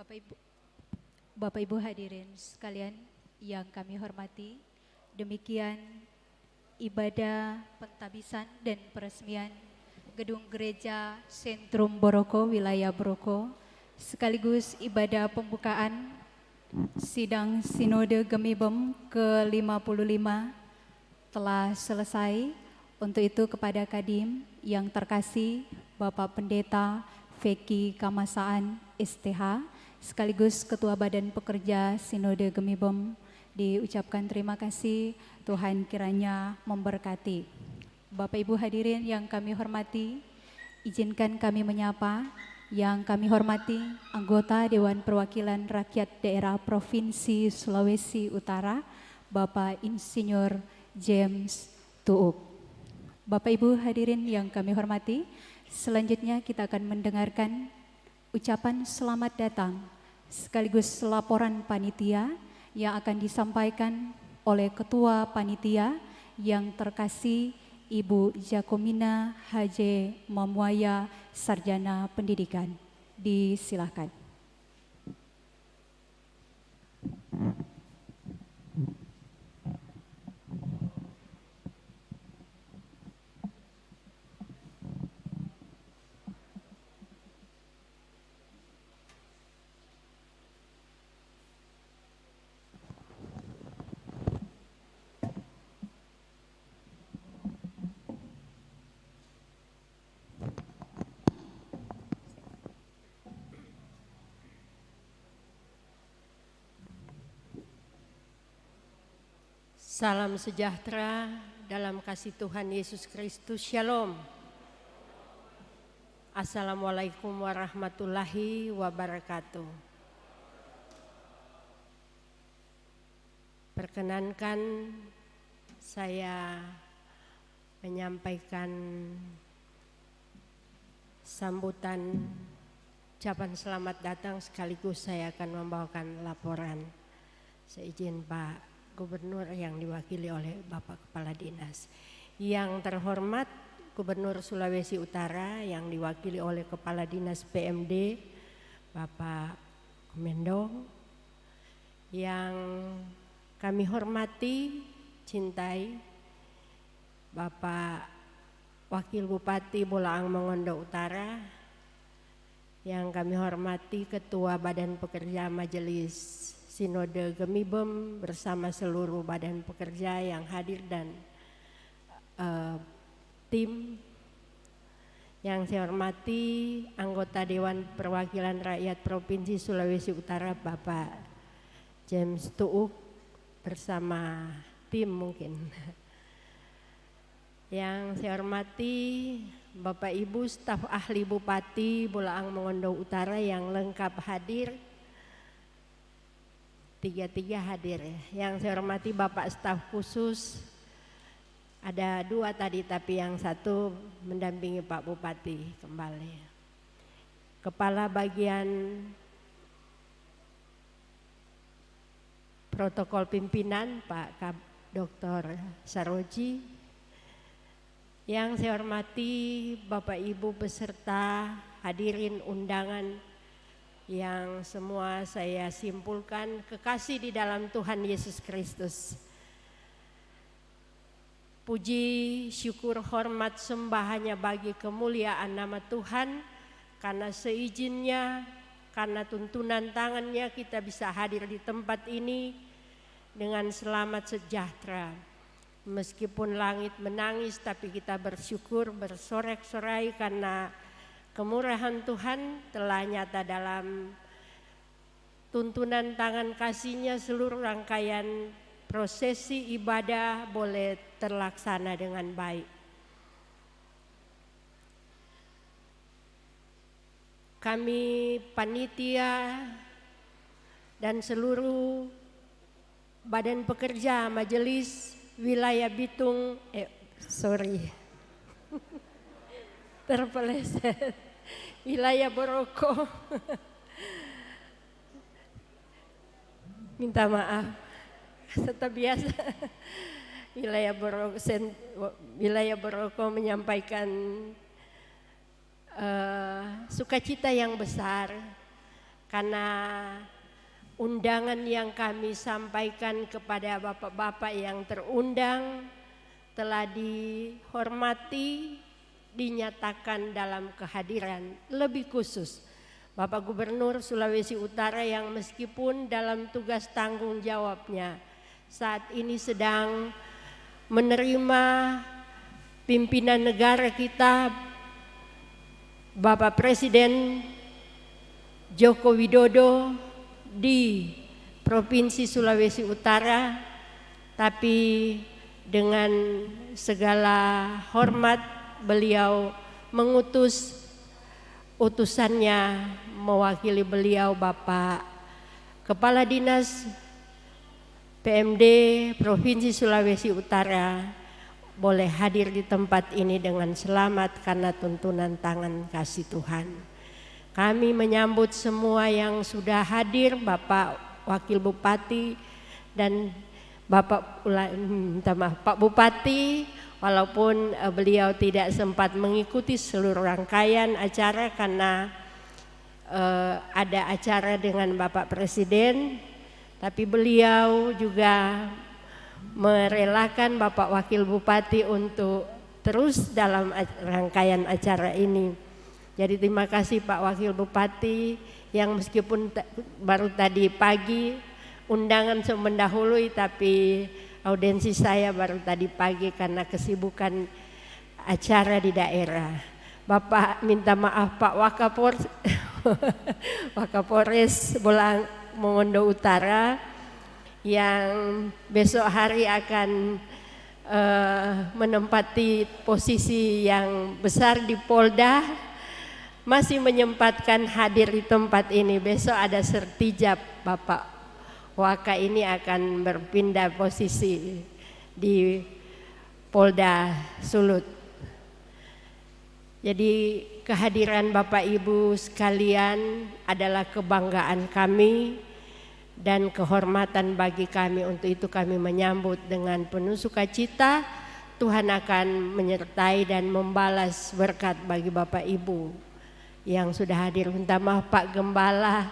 Bapak Ibu, Bapak Ibu hadirin sekalian yang kami hormati, demikian ibadah pentabisan dan peresmian Gedung Gereja Sentrum Boroko, wilayah Boroko, sekaligus ibadah pembukaan Sidang Sinode Gemibem ke-55 telah selesai. Untuk itu kepada Kadim yang terkasih Bapak Pendeta Feki Kamasaan STH, sekaligus Ketua Badan Pekerja Sinode Gemibem, diucapkan terima kasih. Tuhan kiranya memberkati. Bapak Ibu hadirin yang kami hormati, izinkan kami menyapa yang kami hormati anggota Dewan Perwakilan Rakyat Daerah Provinsi Sulawesi Utara, Bapak Insinyur James Tuuk. Bapak Ibu hadirin yang kami hormati, selanjutnya kita akan mendengarkan ucapan selamat datang sekaligus laporan panitia yang akan disampaikan oleh Ketua Panitia yang terkasih Ibu Jakomina H.J. Mamuaya, Sarjana Pendidikan. Disilahkan. Salam sejahtera dalam kasih Tuhan Yesus Kristus. Shalom. Assalamualaikum warahmatullahi wabarakatuh. Perkenankan saya menyampaikan sambutan ucapan selamat datang, sekaligus saya akan membawakan laporan. Seizin Pak Gubernur yang diwakili oleh Bapak Kepala Dinas. Yang terhormat Gubernur Sulawesi Utara yang diwakili oleh Kepala Dinas PMD Bapak Mendong. Yang kami hormati, cintai Bapak Wakil Bupati Bolaang Mongondo Utara. Yang kami hormati Ketua Badan Pekerja Majelis Sinode Gemibem bersama seluruh badan pekerja yang hadir dan tim. Yang saya hormati anggota Dewan Perwakilan Rakyat Provinsi Sulawesi Utara Bapak James Tuuk bersama tim mungkin. Yang saya hormati Bapak Ibu staf ahli Bupati Bolaang Mongondo Utara yang lengkap hadir. Tiga hadir ya. Yang saya hormati Bapak staf khusus, ada 2 tadi tapi yang satu mendampingi Pak Bupati kembali. Kepala bagian protokol pimpinan Pak Dr. Saroji. Yang saya hormati Bapak Ibu beserta hadirin undangan yang semua saya simpulkan kekasih di dalam Tuhan Yesus Kristus. Puji, syukur, hormat, sembah hanya bagi kemuliaan nama Tuhan. Karena seizinnya, karena tuntunan tangannya kita bisa hadir di tempat ini dengan selamat sejahtera. Meskipun langit menangis tapi kita bersyukur, bersorak-sorai karena kemurahan Tuhan telah nyata dalam tuntunan tangan kasih-Nya. Seluruh rangkaian prosesi ibadah boleh terlaksana dengan baik. Kami panitia dan seluruh badan pekerja Majelis Wilayah Bitung terpeleset wilayah Boroko. Minta maaf. Seperti biasa wilayah Boroko menyampaikan sukacita yang besar karena undangan yang kami sampaikan kepada bapak-bapak yang terundang telah dihormati, dinyatakan dalam kehadiran. Lebih khusus Bapak Gubernur Sulawesi Utara yang meskipun dalam tugas tanggung jawabnya saat ini sedang menerima pimpinan negara kita, Bapak Presiden Joko Widodo di Provinsi Sulawesi Utara, tapi dengan segala hormat beliau mengutus utusannya mewakili beliau Bapak Kepala Dinas PMD Provinsi Sulawesi Utara boleh hadir di tempat ini dengan selamat karena tuntunan tangan kasih Tuhan. Kami menyambut semua yang sudah hadir, Bapak Wakil Bupati dan Pak Bupati, walaupun beliau tidak sempat mengikuti seluruh rangkaian acara karena ada acara dengan Bapak Presiden, tapi beliau juga merelakan Bapak Wakil Bupati untuk terus dalam rangkaian acara ini. Jadi terima kasih Pak Wakil Bupati yang meskipun baru tadi pagi undangan mendahului, tapi audiensi saya baru tadi pagi karena kesibukan acara di daerah. Bapak minta maaf Pak Wakapolres Bolang Mongondo Utara yang besok hari akan menempati posisi yang besar di Polda, masih menyempatkan hadir di tempat ini. Besok ada sertijab Bapak Waka ini akan berpindah posisi di Polda Sulut. Jadi kehadiran Bapak Ibu sekalian adalah kebanggaan kami dan kehormatan bagi kami. Untuk itu kami menyambut dengan penuh sukacita. Tuhan akan menyertai dan membalas berkat bagi Bapak Ibu yang sudah hadir. Minta maaf Pak Gembala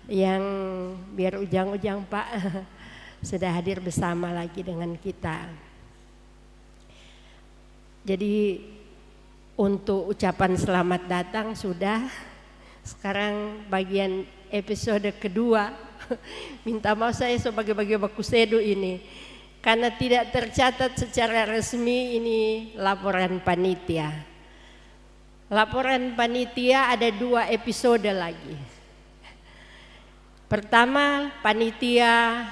yang biar ujang-ujang Pak sudah hadir bersama lagi dengan kita. Jadi untuk ucapan selamat datang sudah. Sekarang bagian episode kedua. Minta maaf saya sebagai baku sedu ini karena tidak tercatat secara resmi. Ini laporan panitia. Laporan panitia ada 2 episode lagi. Pertama, panitia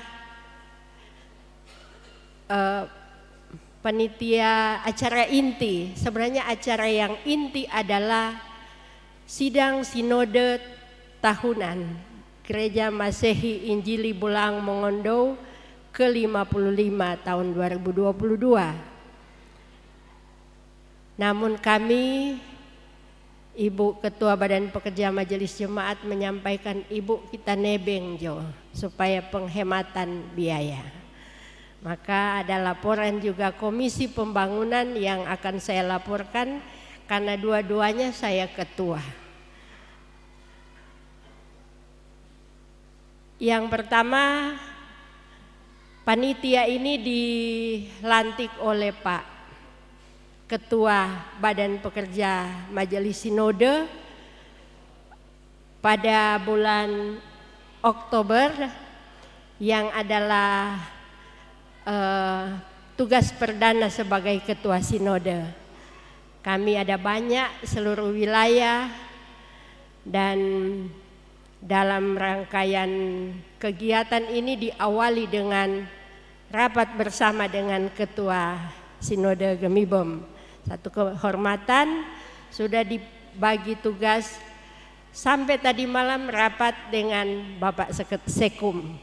acara inti. Sebenarnya acara yang inti adalah sidang sinode tahunan Gereja Masehi Injili Bolang Mongondo ke-55 tahun 2022. Namun kami, Ibu Ketua Badan Pekerja Majelis Jemaat menyampaikan Ibu kita nebeng Jo supaya penghematan biaya. Maka ada laporan juga Komisi Pembangunan yang akan saya laporkan karena dua-duanya saya ketua. Yang pertama, panitia ini dilantik oleh Pak Ketua Badan Pekerja Majelis Sinode pada bulan Oktober, yang adalah tugas perdana sebagai Ketua Sinode. Kami ada banyak seluruh wilayah, dan dalam rangkaian kegiatan ini diawali dengan rapat bersama dengan Ketua Sinode Gemibom. Satu kehormatan, sudah dibagi tugas sampai tadi malam rapat dengan Bapak Sekum.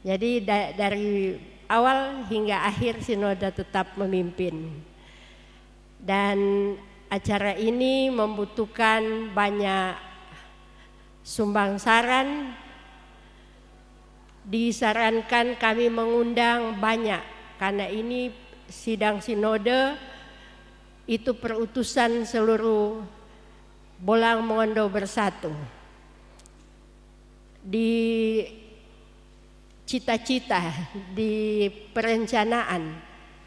Jadi dari awal hingga akhir Sinode tetap memimpin. Dan acara ini membutuhkan banyak sumbang saran. Disarankan kami mengundang banyak karena ini sidang sinode itu perutusan seluruh Bolang Mongondo bersatu. di cita-cita, di perencanaan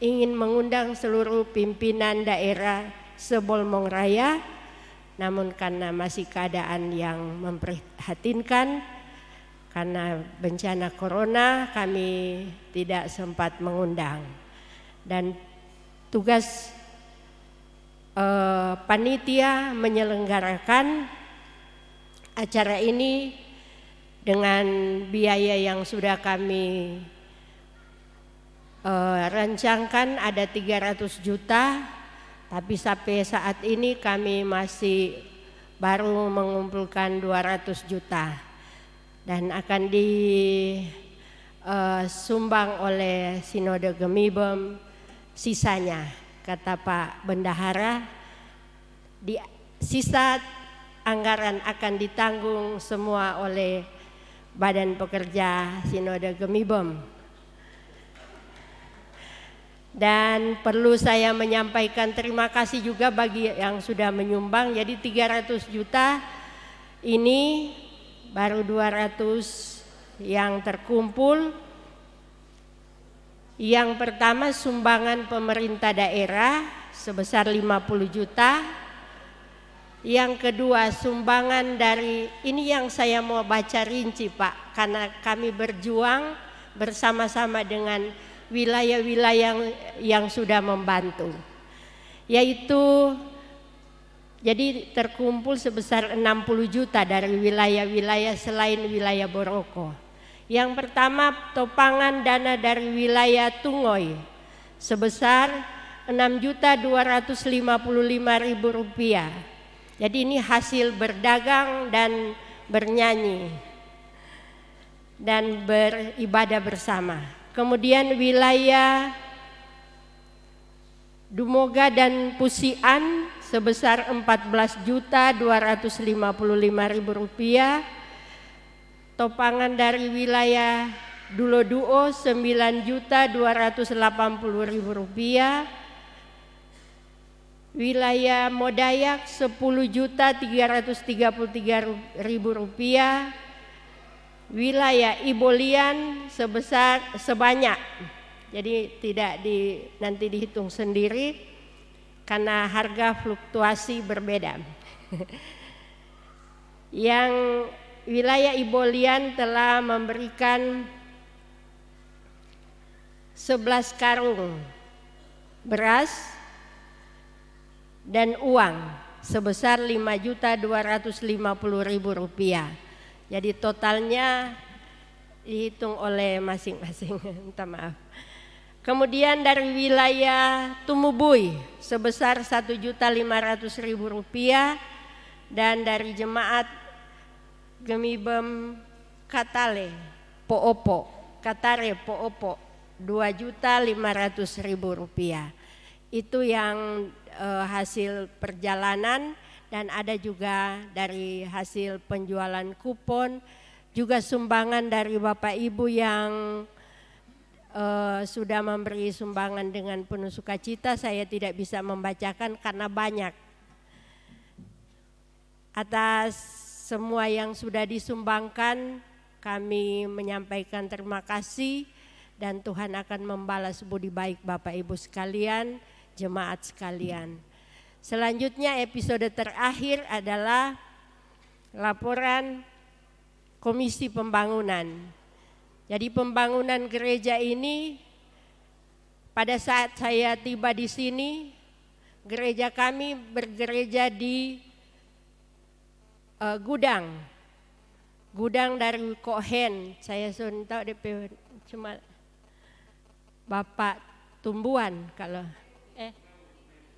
ingin mengundang seluruh pimpinan daerah se-Bolmong Raya, namun karena masih keadaan yang memprihatinkan, karena bencana corona kami tidak sempat mengundang. Dan tugas panitia menyelenggarakan acara ini dengan biaya yang sudah kami rancangkan ada 300 juta, tapi sampai saat ini kami masih baru mengumpulkan 200 juta dan akan disumbang oleh Sinode Gemibem sisanya, kata Pak Bendahara. Di sisa anggaran akan ditanggung semua oleh Badan Pekerja Sinode Gemibem. Dan perlu saya menyampaikan terima kasih juga bagi yang sudah menyumbang. Jadi 300 juta ini baru 200 yang terkumpul. Yang pertama sumbangan pemerintah daerah sebesar 50 juta. Yang kedua sumbangan dari, ini yang saya mau baca rinci Pak, karena kami berjuang bersama-sama dengan wilayah-wilayah yang sudah membantu, yaitu jadi terkumpul sebesar 60 juta dari wilayah-wilayah selain wilayah Boroko. Yang pertama topangan dana dari wilayah Tungoy sebesar 6.255.000 rupiah. Jadi ini hasil berdagang dan bernyanyi dan beribadah bersama. Kemudian wilayah Dumoga dan Pusian sebesar 14.255.000 rupiah. Topangan dari wilayah Duloduo 9.280.000 rupiah. Wilayah Modayak 10.333.000 rupiah. Wilayah Ibolian sebanyak, jadi tidak nanti dihitung sendiri karena harga fluktuasi berbeda. Yang wilayah Ibolian telah memberikan 11 karung beras dan uang sebesar 5.250.000 rupiah. Jadi totalnya dihitung oleh masing-masing. Minta maaf. Kemudian dari wilayah Tumubui sebesar 1.500.000 rupiah, dan dari jemaat Gemibem Katare Poopo 2.500.000 rupiah. Itu yang hasil perjalanan. Dan ada juga dari hasil penjualan kupon, juga sumbangan dari Bapak Ibu yang sudah memberi sumbangan dengan penuh sukacita. Saya tidak bisa membacakan karena banyak. Atas semua yang sudah disumbangkan, kami menyampaikan terima kasih, dan Tuhan akan membalas budi baik Bapak Ibu sekalian, jemaat sekalian. Selanjutnya episode terakhir adalah laporan Komisi Pembangunan. Jadi pembangunan gereja ini, pada saat saya tiba di sini, gereja kami bergereja di gudang dari Kohen. Saya sudah tahu DP cuma Bapak Tumbuhan kalau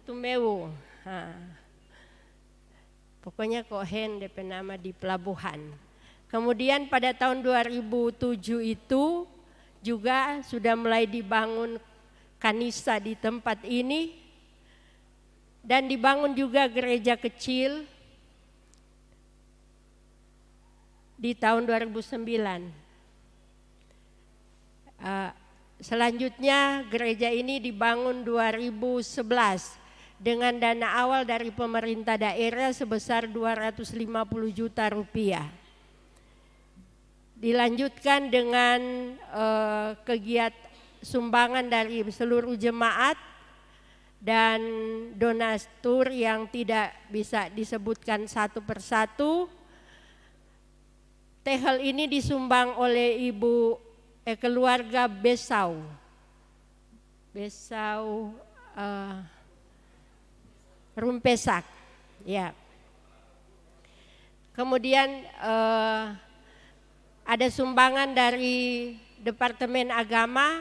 Tumewu. Pokoknya Kohen DP nama di pelabuhan. Kemudian pada tahun 2007 itu juga sudah mulai dibangun kanisa di tempat ini, dan dibangun juga gereja kecil di tahun 2009. Selanjutnya gereja ini dibangun 2011 dengan dana awal dari pemerintah daerah sebesar 250 juta rupiah. dilanjutkan dengan kegiatan sumbangan dari seluruh jemaat dan donatur yang tidak bisa disebutkan satu persatu. Tehel ini disumbang oleh keluarga Besau Rumpesak, ya. Kemudian ada sumbangan dari Departemen Agama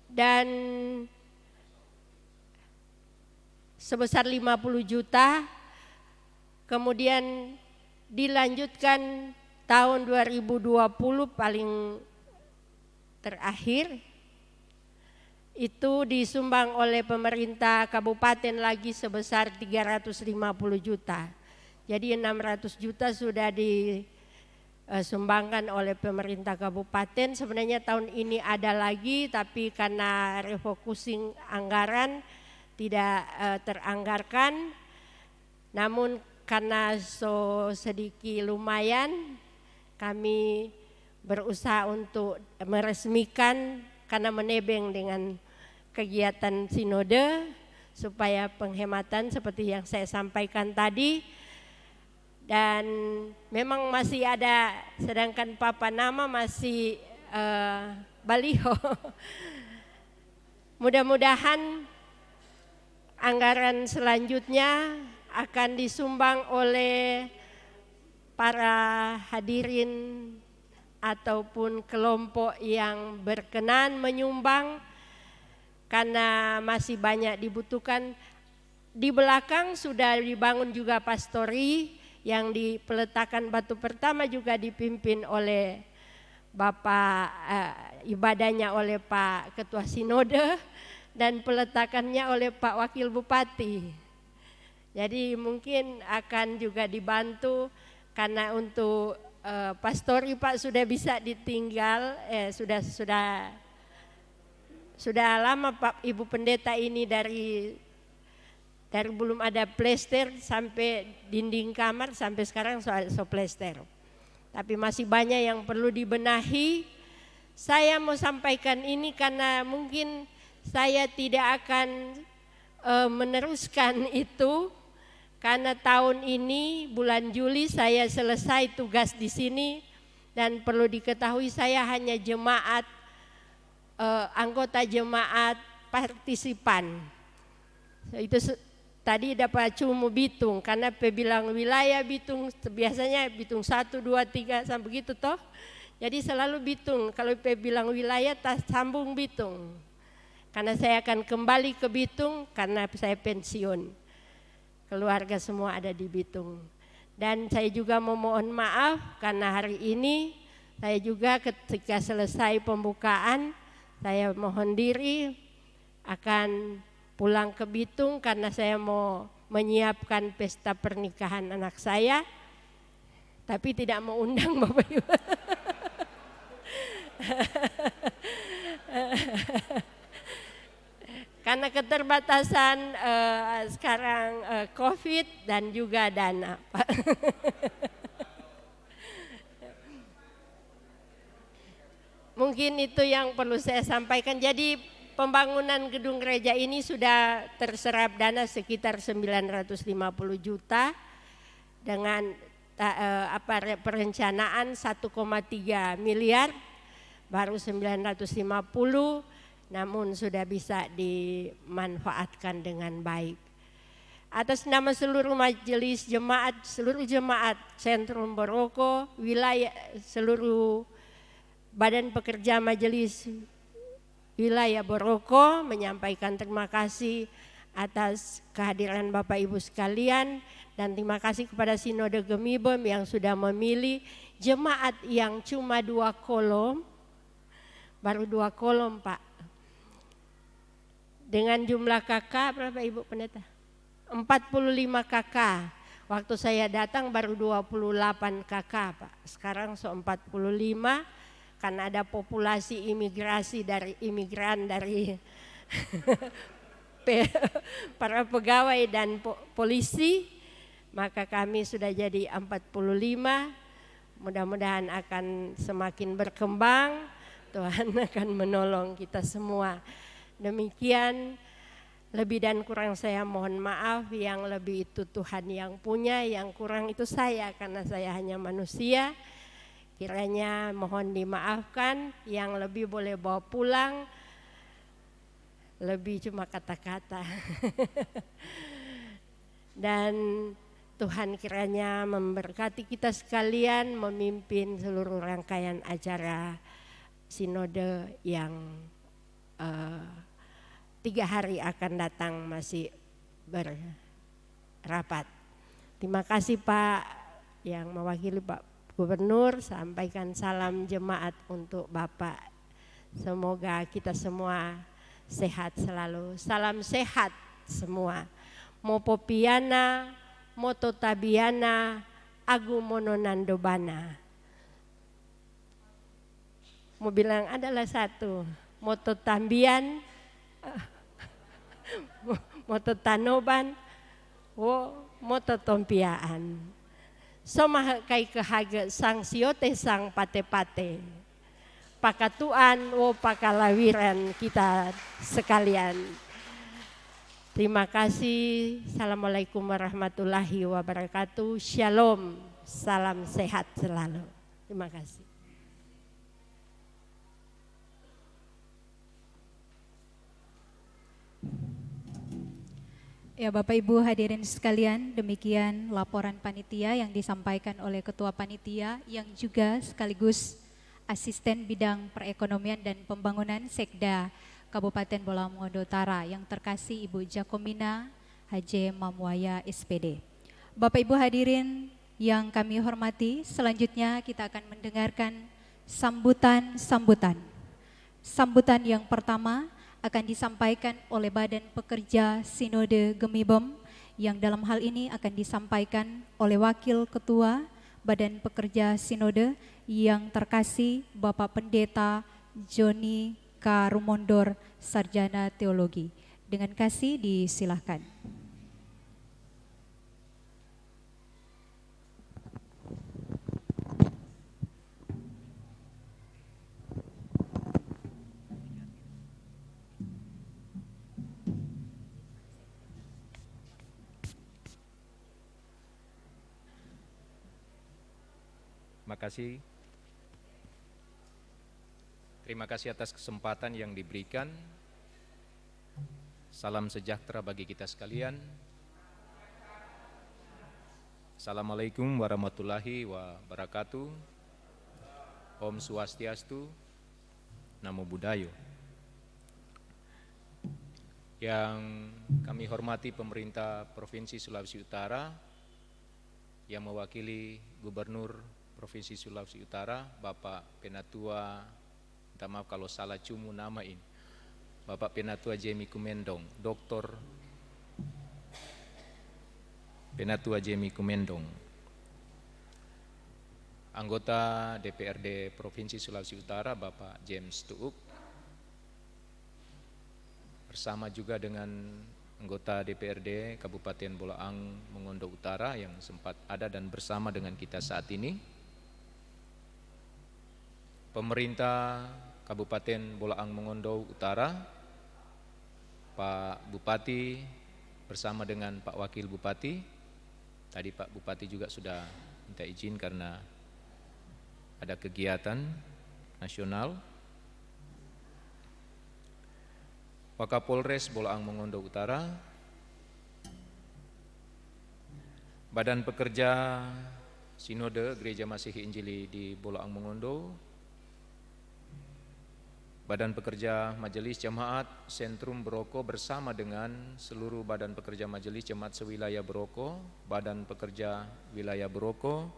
dan sebesar 50 juta. Kemudian dilanjutkan tahun 2020 paling terakhir itu disumbang oleh pemerintah kabupaten lagi sebesar 350 juta. Jadi 600 juta sudah disumbangkan oleh pemerintah kabupaten. Sebenarnya tahun ini ada lagi, tapi karena refocusing anggaran tidak teranggarkan. Namun karena sedikit lumayan, kami berusaha untuk meresmikan karena menebeng dengan kegiatan sinode supaya penghematan seperti yang saya sampaikan tadi. Dan memang masih ada, sedangkan papa nama masih baliho. Mudah-mudahan anggaran selanjutnya akan disumbang oleh para hadirin ataupun kelompok yang berkenan menyumbang karena masih banyak dibutuhkan. Di belakang sudah dibangun juga pastori yang di peletakan batu pertama juga dipimpin oleh Bapak, ibadahnya oleh Pak Ketua Sinode dan peletakannya oleh Pak Wakil Bupati. Jadi mungkin akan juga dibantu karena untuk pastori Pak sudah bisa ditinggal, sudah lama Pak Ibu Pendeta ini dari belum ada plester sampai dinding kamar sampai sekarang so plester. Tapi masih banyak yang perlu dibenahi. Saya mau sampaikan ini karena mungkin saya tidak akan meneruskan itu karena tahun ini bulan Juli saya selesai tugas di sini dan perlu diketahui saya hanya jemaat anggota jemaat partisipan. Itu tadi dapat cuma Bitung karena bilang wilayah Bitung biasanya Bitung 1, 2, 3 sampai begitu toh. Jadi selalu Bitung, kalau bilang wilayah tak sambung Bitung. Karena saya akan kembali ke Bitung karena saya pensiun. Keluarga semua ada di Bitung. Dan saya juga memohon maaf karena hari ini saya juga ketika selesai pembukaan saya mohon diri akan pulang ke Bitung karena saya mau menyiapkan pesta pernikahan anak saya, tapi tidak mau undang Bapak Ibu. Karena keterbatasan sekarang COVID dan juga dana, Pak. Mungkin itu yang perlu saya sampaikan. Jadi pembangunan gedung gereja ini sudah terserap dana sekitar 950 juta dengan perencanaan 1,3 miliar, baru 950, namun sudah bisa dimanfaatkan dengan baik. Atas nama seluruh majelis jemaat, seluruh jemaat Sentrum Boroko, wilayah seluruh Badan Pekerja Majelis Wilayah Boroko menyampaikan terima kasih atas kehadiran Bapak Ibu sekalian dan terima kasih kepada Sinode Gemibem yang sudah memilih jemaat yang cuma 2 kolom, baru 2 kolom Pak. Dengan jumlah kakak berapa Ibu Pendeta? 45 kakak. Waktu saya datang baru 28 kakak Pak. Sekarang 45 karena ada populasi imigrasi dari imigran dari para pegawai dan polisi, maka kami sudah jadi 45. mudah-mudahan akan semakin berkembang. Tuhan akan menolong kita semua. Demikian, lebih dan kurang saya mohon maaf, yang lebih itu Tuhan yang punya, yang kurang itu saya karena saya hanya manusia. Kiranya mohon dimaafkan, yang lebih boleh bawa pulang, lebih cuma kata-kata. Dan Tuhan kiranya memberkati kita sekalian memimpin seluruh rangkaian acara sinode yang 3 hari akan datang masih berrapat. Terima kasih Pak yang mewakili Pak Gubernur, sampaikan salam jemaat untuk Bapak. Semoga kita semua sehat selalu. Salam sehat semua. Mopo piana, moto tabiana, agu mononandobana. Mau bilang adalah satu, moto tambian, moto tanoban, moto tompiaan. Somah kai kehaga sang siote sang pate-pate. Pakatuan pakalawiran kita sekalian. Terima kasih. Assalamualaikum warahmatullahi wabarakatuh. Shalom. Salam sehat selalu. Terima kasih. Ya Bapak Ibu hadirin sekalian, demikian laporan panitia yang disampaikan oleh Ketua Panitia yang juga sekaligus Asisten Bidang Perekonomian dan Pembangunan Sekda Kabupaten Bola Mongondo Utara yang terkasih Ibu Jakomina H.J. Mamwaya SPD. Bapak Ibu hadirin yang kami hormati, selanjutnya kita akan mendengarkan sambutan. Sambutan yang pertama akan disampaikan oleh Badan Pekerja Sinode Gemibem yang dalam hal ini akan disampaikan oleh Wakil Ketua Badan Pekerja Sinode yang terkasih Bapak Pendeta Joni K. Rumondor, Sarjana Teologi. Dengan kasih disilahkan. Terima kasih atas kesempatan yang diberikan. Salam sejahtera bagi kita sekalian. Assalamualaikum warahmatullahi wabarakatuh. Om Swastiastu, Namo Buddhaya. Yang kami hormati pemerintah Provinsi Sulawesi Utara, yang mewakili Gubernur Provinsi Sulawesi Utara, Bapak Penatua, minta maaf kalau salah cumu nama ini, Bapak Penatua Jemi Kumendong, Dr. Penatua Jemi Kumendong, anggota DPRD Provinsi Sulawesi Utara, Bapak James Tuuk, bersama juga dengan anggota DPRD Kabupaten Bolaang Mongondo Utara yang sempat ada dan bersama dengan kita saat ini. Pemerintah Kabupaten Bolaang Mongondo Utara, Pak Bupati bersama dengan Pak Wakil Bupati. Tadi Pak Bupati juga sudah minta izin karena ada kegiatan nasional. Wakapolres Bolaang Mongondo Utara, Badan Pekerja Sinode Gereja Masihi Injili di Bolaang Mongondo, Badan Pekerja Majelis Jemaat Sentrum Beroko bersama dengan seluruh Badan Pekerja Majelis Jemaat sewilayah Beroko, Badan Pekerja Wilayah Beroko,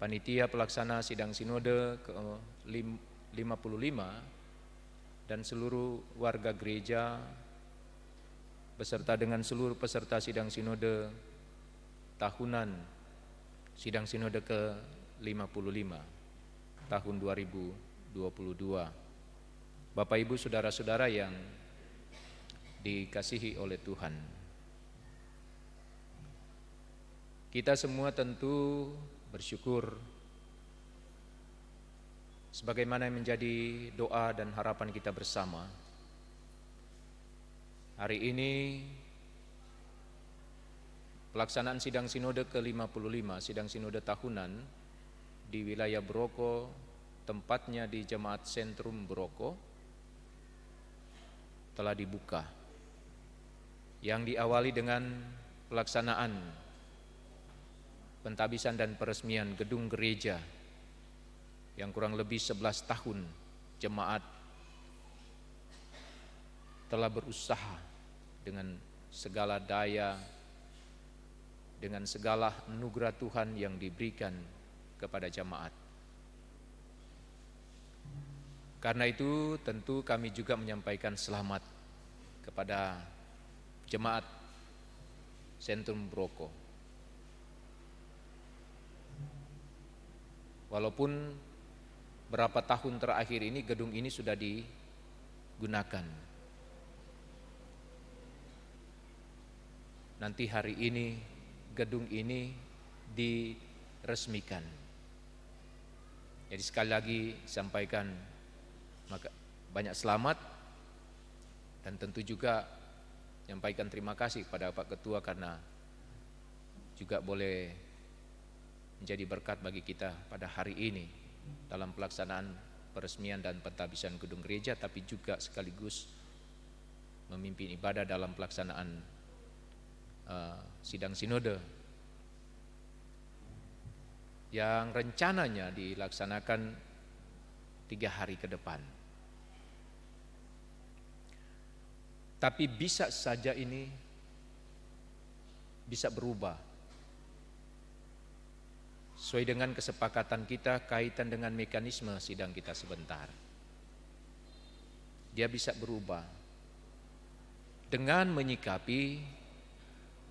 Panitia Pelaksana Sidang Sinode ke-55, dan seluruh warga gereja beserta dengan seluruh peserta sidang sinode tahunan sidang sinode ke-55 tahun 2022. Bapak Ibu saudara-saudara yang dikasihi oleh Tuhan, kita semua tentu bersyukur sebagaimana yang menjadi doa dan harapan kita bersama, hari ini pelaksanaan sidang sinode ke-55, sidang sinode tahunan di wilayah Broko, tempatnya di Jemaat Sentrum Broko, telah dibuka, yang diawali dengan pelaksanaan pentabisan dan peresmian gedung gereja yang kurang lebih 11 tahun jemaat telah berusaha dengan segala daya, dengan segala anugerah Tuhan yang diberikan kepada jemaat. Karena itu tentu kami juga menyampaikan selamat kepada jemaat Sentrum Broko. Walaupun berapa tahun terakhir ini gedung ini sudah digunakan. Nanti hari ini gedung ini diresmikan. Jadi sekali lagi sampaikan banyak selamat dan tentu juga menyampaikan terima kasih kepada Pak Ketua karena juga boleh menjadi berkat bagi kita pada hari ini dalam pelaksanaan peresmian dan pentabisan gedung gereja, tapi juga sekaligus memimpin ibadah dalam pelaksanaan sidang sinode yang rencananya dilaksanakan 3 hari ke depan. Tapi bisa saja ini bisa berubah sesuai dengan kesepakatan kita kaitan dengan mekanisme sidang kita sebentar. Dia bisa berubah dengan menyikapi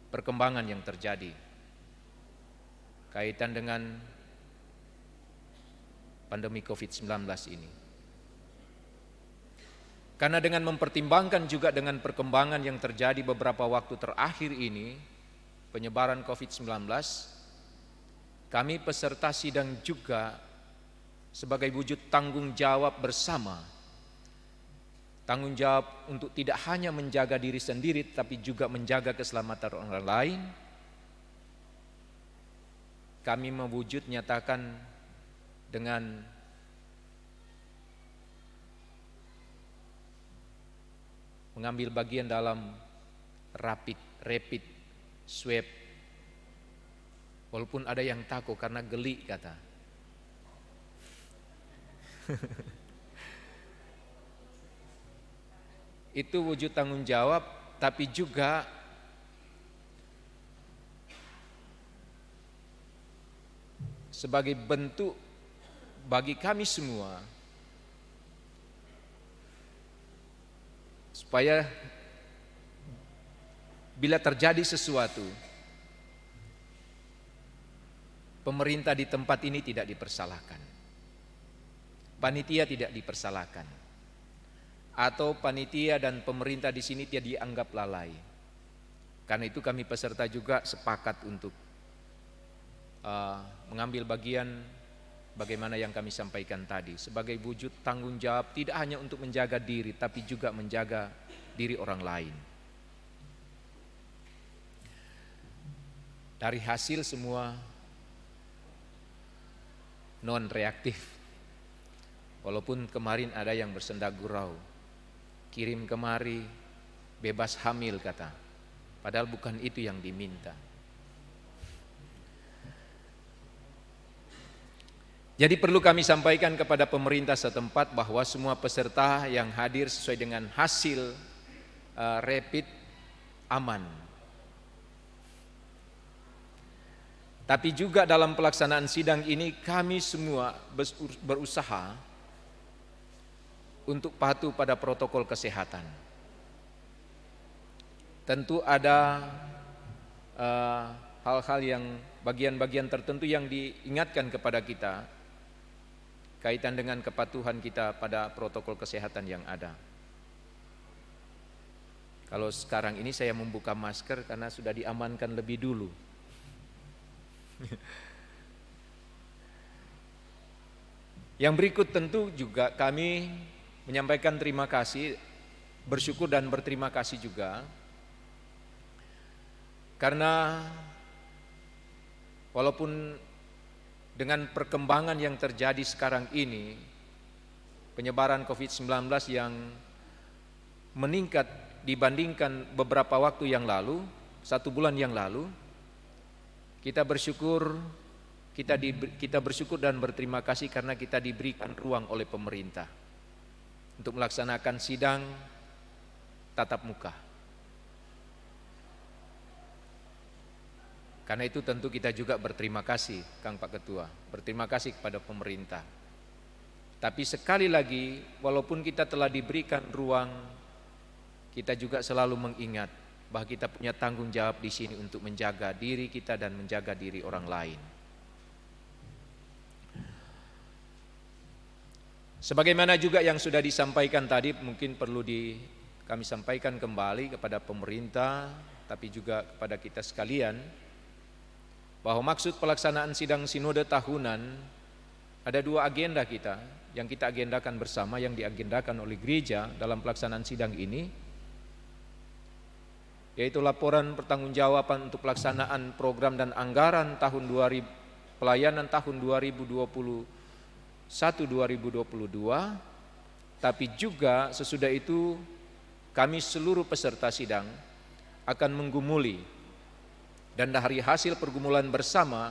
perkembangan yang terjadi kaitan dengan pandemi COVID-19 ini. Karena dengan mempertimbangkan juga dengan perkembangan yang terjadi beberapa waktu terakhir ini, penyebaran COVID-19, kami peserta sidang juga sebagai wujud tanggung jawab bersama, tanggung jawab untuk tidak hanya menjaga diri sendiri tapi juga menjaga keselamatan orang lain. Kami mewujud nyatakan dengan mengambil bagian dalam rapid swab. Walaupun ada yang takut karena geli kata. Itu wujud tanggung jawab, tapi juga sebagai bentuk bagi kami semua supaya bila terjadi sesuatu, pemerintah di tempat ini tidak dipersalahkan, panitia tidak dipersalahkan, atau panitia dan pemerintah di sini tidak dianggap lalai. Karena itu kami peserta juga sepakat untuk mengambil bagian bagaimana yang kami sampaikan tadi, sebagai wujud tanggung jawab tidak hanya untuk menjaga diri, tapi juga menjaga diri orang lain. Dari hasil semua non reaktif, walaupun kemarin ada yang bersenda gurau, kirim kemari bebas hamil kata, padahal bukan itu yang diminta. Jadi perlu kami sampaikan kepada pemerintah setempat bahwa semua peserta yang hadir sesuai dengan hasil rapid aman. Tapi juga dalam pelaksanaan sidang ini kami semua berusaha untuk patuh pada protokol kesehatan. Tentu ada hal-hal yang bagian-bagian tertentu yang diingatkan kepada kita kaitan dengan kepatuhan kita pada protokol kesehatan yang ada. Kalau sekarang ini saya membuka masker karena sudah diamankan lebih dulu. Yang berikut tentu juga kami menyampaikan terima kasih, bersyukur dan berterima kasih juga karena walaupun dengan perkembangan yang terjadi sekarang ini, penyebaran COVID-19 yang meningkat dibandingkan beberapa waktu yang lalu, 1 bulan yang lalu, kita bersyukur dan berterima kasih karena kita diberikan ruang oleh pemerintah untuk melaksanakan sidang tatap muka. Karena itu tentu kita juga berterima kasih, Kang Pak Ketua, berterima kasih kepada pemerintah. Tapi sekali lagi, walaupun kita telah diberikan ruang, kita juga selalu mengingat bahwa kita punya tanggung jawab di sini untuk menjaga diri kita dan menjaga diri orang lain. Sebagaimana juga yang sudah disampaikan tadi, mungkin perlu kami sampaikan kembali kepada pemerintah, tapi juga kepada kita sekalian, bahwa maksud pelaksanaan sidang sinode tahunan ada 2 agenda kita yang kita agendakan bersama, yang diagendakan oleh gereja dalam pelaksanaan sidang ini, yaitu laporan pertanggungjawaban untuk pelaksanaan program dan anggaran pelayanan tahun 2021-2022, tapi juga sesudah itu kami seluruh peserta sidang akan menggumuli dan dari hasil pergumulan bersama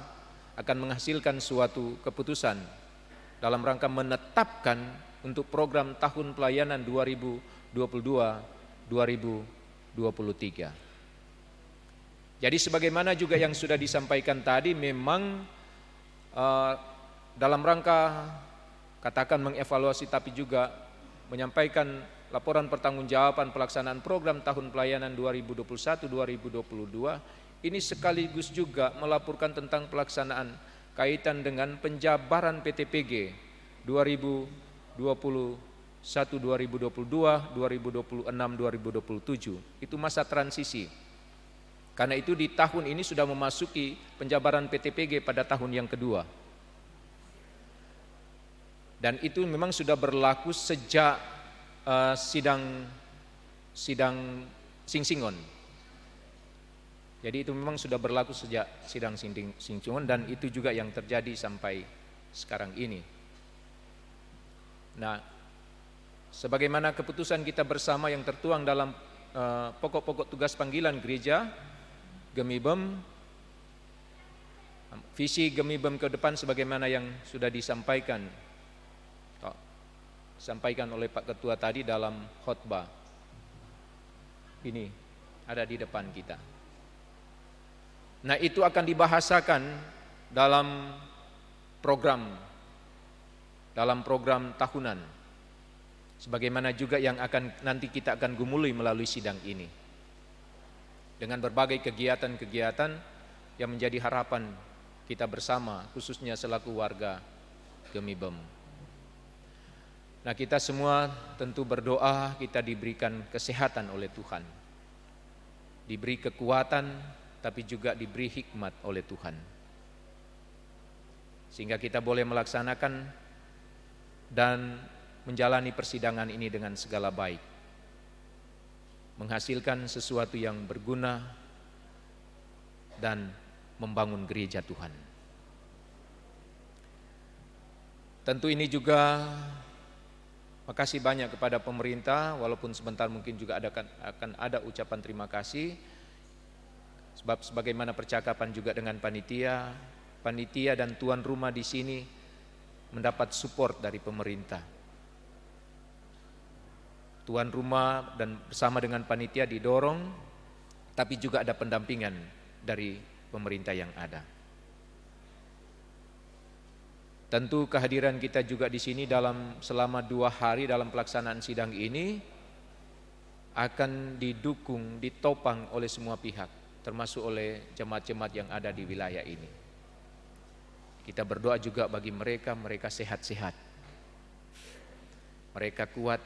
akan menghasilkan suatu keputusan dalam rangka menetapkan untuk program tahun pelayanan 2022-2023. Jadi sebagaimana juga yang sudah disampaikan tadi, memang dalam rangka katakan mengevaluasi tapi juga menyampaikan laporan pertanggungjawaban pelaksanaan program tahun pelayanan 2021-2022, ini sekaligus juga melaporkan tentang pelaksanaan kaitan dengan penjabaran PTPG 2021-2022, 2026-2027. Itu masa transisi. Karena itu di tahun ini sudah memasuki penjabaran PTPG pada tahun yang kedua. Dan itu memang sudah berlaku sejak sidang Singsingon. Jadi itu memang sudah berlaku sejak sidang Singsingon, dan itu juga yang terjadi sampai sekarang ini. Nah, sebagaimana keputusan kita bersama yang tertuang dalam pokok-pokok tugas panggilan gereja Gemibem, visi Gemibem ke depan sebagaimana yang sudah disampaikan oleh Pak Ketua tadi dalam khotbah. Ini ada di depan kita. Nah, itu akan dibahasakan dalam program tahunan. Sebagaimana juga yang nanti kita akan gumuli melalui sidang ini. Dengan berbagai kegiatan-kegiatan yang menjadi harapan kita bersama, khususnya selaku warga Gemibem. Nah, kita semua tentu berdoa kita diberikan kesehatan oleh Tuhan, diberi kekuatan, tapi juga diberi hikmat oleh Tuhan, sehingga kita boleh melaksanakan dan menjalani persidangan ini dengan segala baik, menghasilkan sesuatu yang berguna dan membangun gereja Tuhan. Tentu ini juga makasih banyak kepada pemerintah, walaupun sebentar mungkin juga akan ada ucapan terima kasih, sebab sebagaimana percakapan juga dengan panitia dan tuan rumah di sini mendapat support dari pemerintah. Tuan rumah dan bersama dengan panitia didorong, tapi juga ada pendampingan dari pemerintah yang ada. Tentu kehadiran kita juga di sini selama 2 hari dalam pelaksanaan sidang ini akan didukung, ditopang oleh semua pihak, termasuk oleh jemaat-jemaat yang ada di wilayah ini. Kita berdoa juga bagi mereka sehat-sehat, mereka kuat,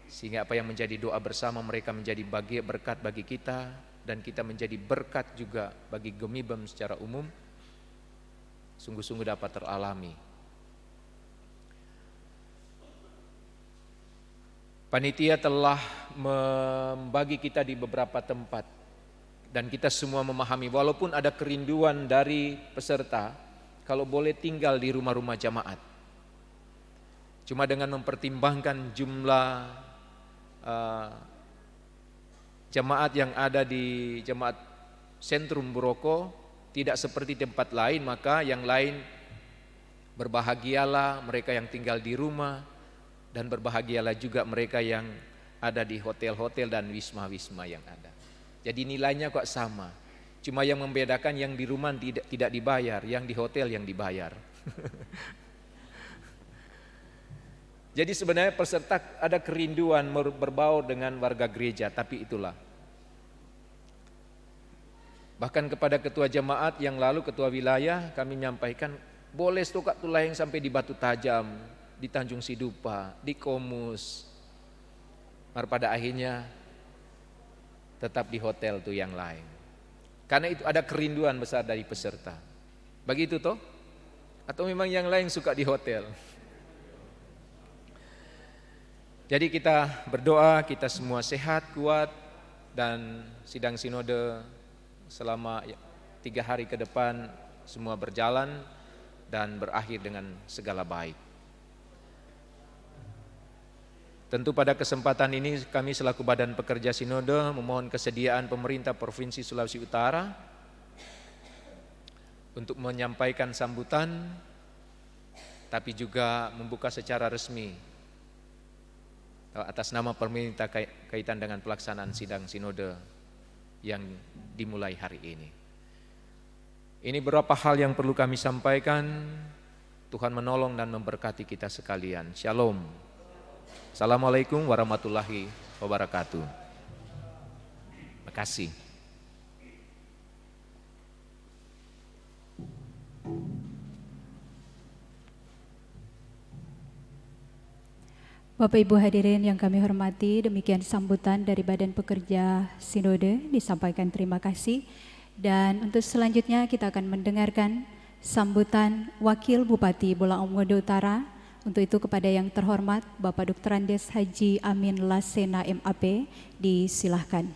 sehingga apa yang menjadi doa bersama mereka menjadi berkat bagi kita, dan kita menjadi berkat juga bagi Gemibem secara umum, sungguh-sungguh dapat teralami Panitia telah membagi kita di beberapa tempat dan kita semua memahami walaupun ada kerinduan dari peserta kalau boleh tinggal di rumah-rumah jamaat. Cuma dengan mempertimbangkan jumlah jamaat yang ada di jamaat Sentrum Buroko tidak seperti tempat lain, maka yang lain berbahagialah mereka yang tinggal di rumah dan berbahagialah juga mereka yang ada di hotel-hotel dan wisma-wisma yang ada. Jadi nilainya kok sama. Cuma yang membedakan yang di rumah tidak dibayar, yang di hotel yang dibayar. Jadi sebenarnya peserta ada kerinduan berbaur dengan warga gereja, tapi itulah. Bahkan kepada ketua jemaat yang lalu, ketua wilayah, kami menyampaikan boleh stokat tulayang sampai di Batu Tajam, di Tanjung Sidupa, di Komus. Pada akhirnya tetap di hotel tuh yang lain. Karena itu ada kerinduan besar dari peserta. Begitu toh? Atau memang yang lain suka di hotel? Jadi kita berdoa, kita semua sehat, kuat, dan sidang sinode selama 3 hari ke depan semua berjalan dan berakhir dengan segala baik. Tentu pada kesempatan ini kami selaku Badan Pekerja Sinode memohon kesediaan pemerintah Provinsi Sulawesi Utara untuk menyampaikan sambutan, tapi juga membuka secara resmi atas nama pemerintah kaitan dengan pelaksanaan sidang sinode yang dimulai hari ini. Ini beberapa hal yang perlu kami sampaikan. Tuhan menolong dan memberkati kita sekalian. Shalom. Assalamualaikum warahmatullahi wabarakatuh. Terima kasih. Bapak Ibu hadirin yang kami hormati, demikian sambutan dari Badan Pekerja Sinode, disampaikan terima kasih. Dan untuk selanjutnya kita akan mendengarkan sambutan Wakil Bupati Bolaang Mongondo Utara. Untuk itu kepada yang terhormat Bapak Dr. Andes Haji Amin Lasena MAP, disilahkan.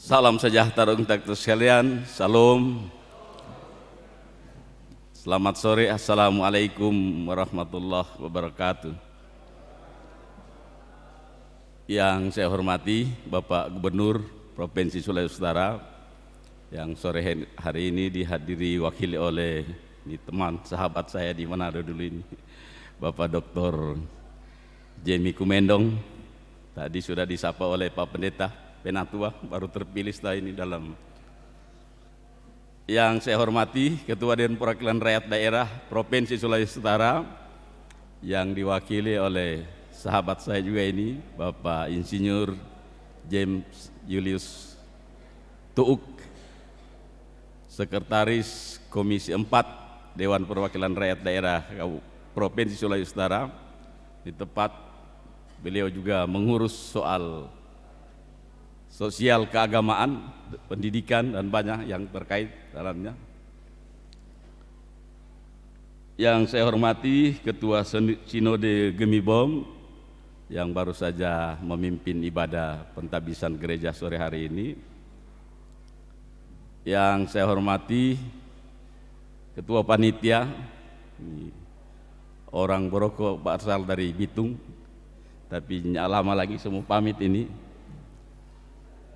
Salam sejahtera untuk kita sekalian, salam. Selamat sore, assalamualaikum warahmatullahi wabarakatuh. Yang saya hormati Bapak Gubernur Provinsi Sulawesi Utara, yang sore hari ini dihadiri wakili oleh teman sahabat saya di Manado dulu ini, Bapak Dr. Jamie Kumendong. Tadi sudah disapa oleh Pak Pendeta Penatua, baru terpilih setelah ini dalam. Yang saya hormati Ketua Dewan Perwakilan Rakyat Daerah Provinsi Sulawesi Utara, yang diwakili oleh sahabat saya juga ini, Bapak Insinyur James Julius Tuuk, Sekretaris Komisi 4 Dewan Perwakilan Rakyat Daerah Provinsi Sulawesi Utara. Di tempat beliau juga mengurus soal sosial, keagamaan, pendidikan, dan banyak yang terkait dalamnya. Yang saya hormati Ketua Sinode Gemibom yang baru saja memimpin ibadah pentabisan gereja sore hari ini. Yang saya hormati Ketua Panitia, orang Boroko berasal dari Bitung, tapi lama lagi semua pamit ini.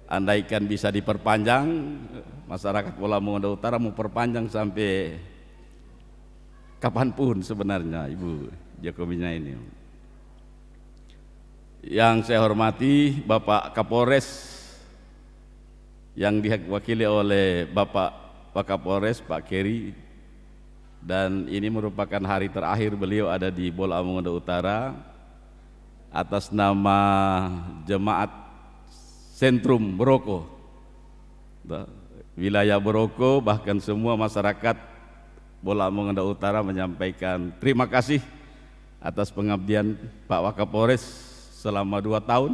Andaikan bisa diperpanjang, masyarakat Bolaang Mongondo Utara mau perpanjang sampai kapanpun sebenarnya Ibu Jokowinya ini. Yang saya hormati Bapak Kapolres yang diwakili oleh Bapak Kapolres Pak Keri, dan ini merupakan hari terakhir beliau ada di Bolaang Mongondo Utara. atas nama Jemaat Sentrum Beroko, wilayah Beroko, bahkan semua masyarakat Bola Mongondo Utara menyampaikan terima kasih atas pengabdian Pak Wakapolres selama 2 tahun.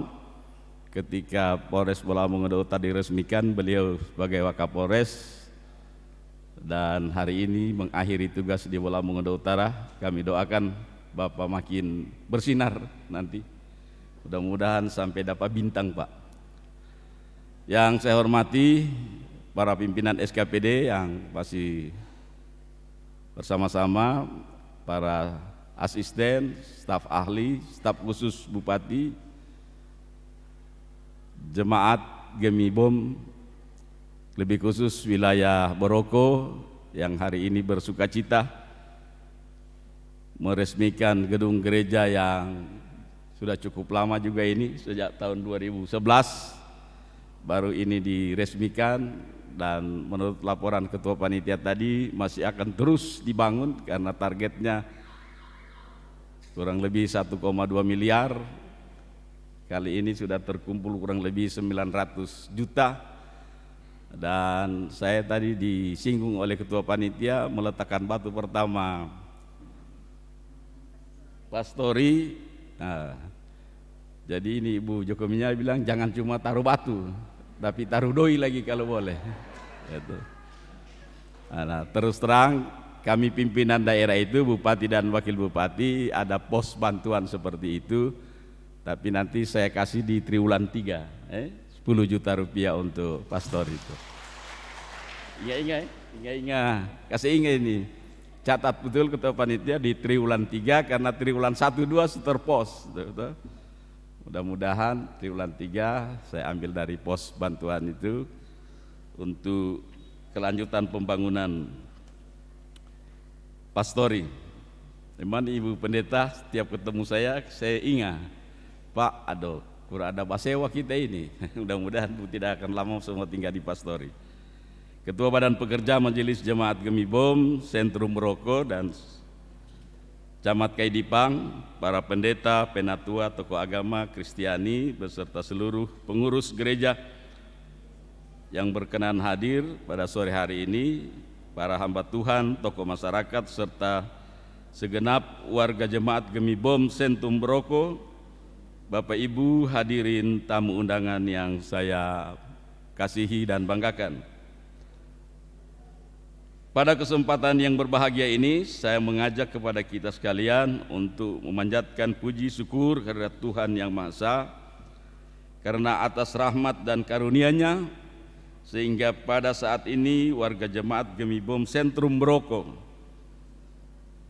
Ketika Polres Bola Mongondo Utara diresmikan, beliau sebagai Wakapolres, dan hari ini mengakhiri tugas di Bola Mongondo Utara. Kami doakan Bapak makin bersinar nanti, mudah-mudahan sampai dapat bintang, Pak. Yang saya hormati para pimpinan SKPD yang masih bersama-sama, para asisten, staf ahli, staf khusus Bupati, jemaat Gemibom, lebih khusus wilayah Beroko yang hari ini bersukacita meresmikan gedung gereja yang sudah cukup lama juga ini, sejak tahun 2011 baru ini diresmikan, dan menurut laporan Ketua Panitia tadi masih akan terus dibangun karena targetnya kurang lebih 1,2 miliar. Kali ini sudah terkumpul kurang lebih 900 juta, dan saya tadi disinggung oleh Ketua Panitia meletakkan batu pertama pastori. Nah, jadi ini Ibu Jokominya bilang jangan cuma taruh batu, tapi taruh doi lagi kalau boleh. Gitu. Nah, terus terang kami pimpinan daerah itu, Bupati dan Wakil Bupati, ada pos bantuan seperti itu, tapi nanti saya kasih di triwulan 3, 10 juta rupiah untuk pastor itu. Ingat, kasih ingat ini. Catat betul Ketua Panitia di triwulan 3, karena triwulan 1-2 seterpos. Mudah-mudahan triwulan 3 saya ambil dari pos bantuan itu untuk kelanjutan pembangunan pastori. Memang Ibu Pendeta setiap ketemu saya ingat, Pak, aduh kurang ada basewa kita ini. Mudah-mudahan tidak akan lama semua tinggal di pastori. Ketua Badan Pekerja Majelis Jemaat Gemibom, Sentrum Beroko, dan Camat Kaidipang, para pendeta, penatua, tokoh agama, Kristiani, beserta seluruh pengurus gereja yang berkenan hadir pada sore hari ini, para hamba Tuhan, tokoh masyarakat, serta segenap warga Jemaat Gemibom Sentrum Beroko, Bapak Ibu hadirin tamu undangan yang saya kasihi dan banggakan. Pada kesempatan yang berbahagia ini, saya mengajak kepada kita sekalian untuk memanjatkan puji syukur kepada Tuhan Yang Maha Esa, karena atas rahmat dan karunia-Nya, sehingga pada saat ini warga Jemaat Gemibom Sentrum Beroko,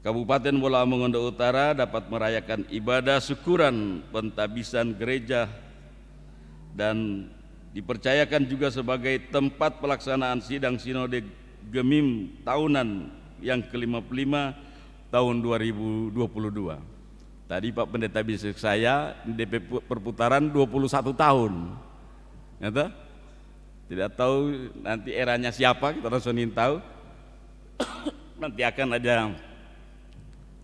Kabupaten Bola Mongondo Utara dapat merayakan ibadah syukuran pentabisan gereja dan dipercayakan juga sebagai tempat pelaksanaan sidang sinode Gemim tahunan yang ke-55 tahun 2022. Tadi Pak Pendeta bisik saya di DP perputaran 21 tahun. Nyata? Tidak tahu nanti eranya siapa, kita langsung tahu. Nanti akan ada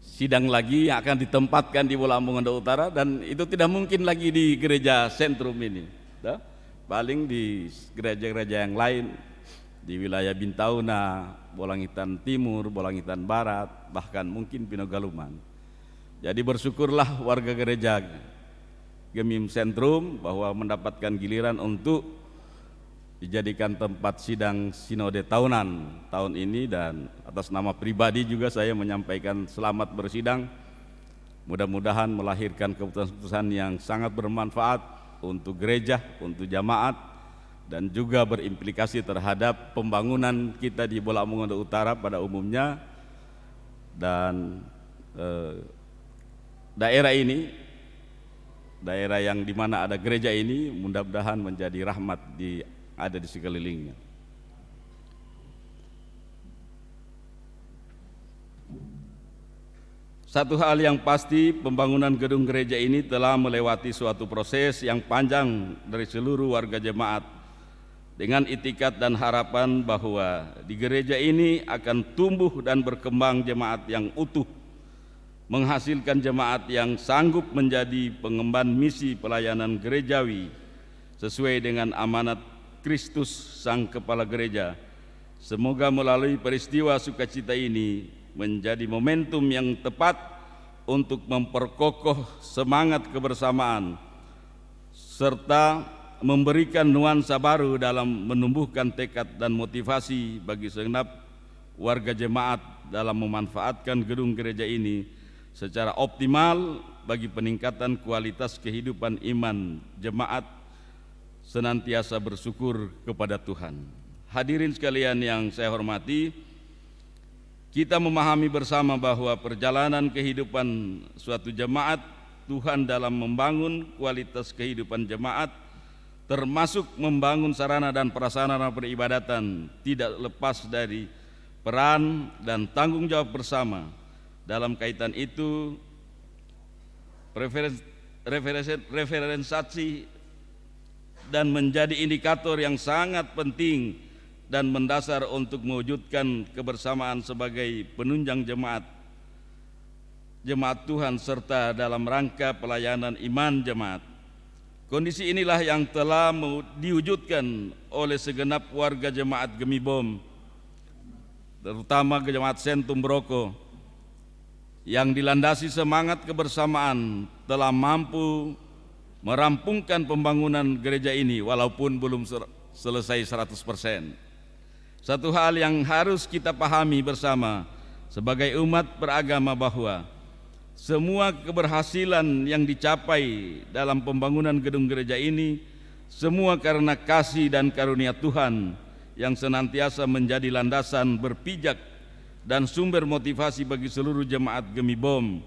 sidang lagi yang akan ditempatkan di Bola Mongondo Utara, dan itu tidak mungkin lagi di gereja sentrum ini. Paling di gereja-gereja yang lain, di wilayah Bintauna, Bolangitan Timur, Bolangitan Barat, bahkan mungkin Pinogaluman. Jadi bersyukurlah warga gereja Gemim Sentrum bahwa mendapatkan giliran untuk dijadikan tempat sidang sinode tahunan tahun ini, dan atas nama pribadi juga saya menyampaikan selamat bersidang. Mudah-mudahan melahirkan keputusan-keputusan yang sangat bermanfaat untuk gereja, untuk jamaat, dan juga berimplikasi terhadap pembangunan kita di Bola Mongondo Utara pada umumnya, dan daerah ini, daerah yang dimana ada gereja ini, mudah-mudahan menjadi rahmat ada di sekelilingnya. Satu hal yang pasti, pembangunan gedung gereja ini telah melewati suatu proses yang panjang dari seluruh warga jemaat, dengan itikat dan harapan bahwa di gereja ini akan tumbuh dan berkembang jemaat yang utuh, menghasilkan jemaat yang sanggup menjadi pengemban misi pelayanan gerejawi sesuai dengan amanat Kristus Sang Kepala Gereja. Semoga melalui peristiwa sukacita ini menjadi momentum yang tepat untuk memperkokoh semangat kebersamaan serta memberikan nuansa baru dalam menumbuhkan tekad dan motivasi bagi segenap warga jemaat dalam memanfaatkan gedung gereja ini secara optimal bagi peningkatan kualitas kehidupan iman jemaat senantiasa bersyukur kepada Tuhan. Hadirin sekalian yang saya hormati, kita memahami bersama bahwa perjalanan kehidupan suatu jemaat Tuhan dalam membangun kualitas kehidupan jemaat termasuk membangun sarana dan prasarana peribadatan tidak lepas dari peran dan tanggung jawab bersama. Dalam kaitan itu, referensiasi dan menjadi indikator yang sangat penting dan mendasar untuk mewujudkan kebersamaan sebagai penunjang jemaat Tuhan serta dalam rangka pelayanan iman jemaat. Kondisi inilah yang telah diwujudkan oleh segenap warga jemaat Gemibom, terutama jemaat Sentum Broko, yang dilandasi semangat kebersamaan telah mampu merampungkan pembangunan gereja ini walaupun belum selesai 100%. Satu hal yang harus kita pahami bersama sebagai umat beragama bahwa semua keberhasilan yang dicapai dalam pembangunan gedung gereja ini semua karena kasih dan karunia Tuhan yang senantiasa menjadi landasan berpijak dan sumber motivasi bagi seluruh jemaat Gemibom,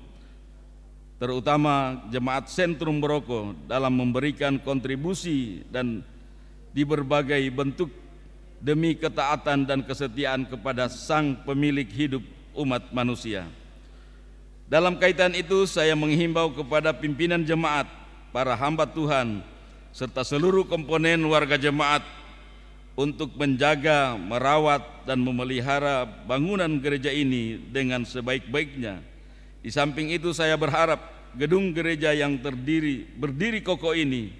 terutama jemaat Sentrum Broko dalam memberikan kontribusi dan di berbagai bentuk demi ketaatan dan kesetiaan kepada Sang Pemilik hidup umat manusia. Dalam kaitan itu saya menghimbau kepada pimpinan jemaat, para hamba Tuhan, serta seluruh komponen warga jemaat untuk menjaga, merawat, dan memelihara bangunan gereja ini dengan sebaik-baiknya. Di samping itu saya berharap gedung gereja yang berdiri kokoh ini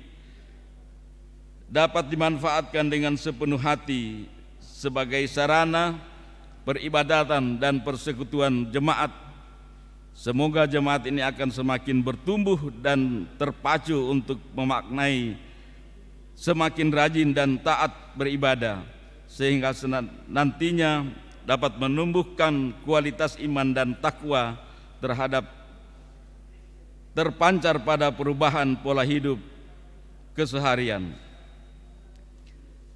dapat dimanfaatkan dengan sepenuh hati sebagai sarana peribadatan dan persekutuan jemaat. Semoga jemaat ini akan semakin bertumbuh dan terpacu untuk memaknai semakin rajin dan taat beribadah, sehingga nantinya dapat menumbuhkan kualitas iman dan takwa terpancar pada perubahan pola hidup keseharian.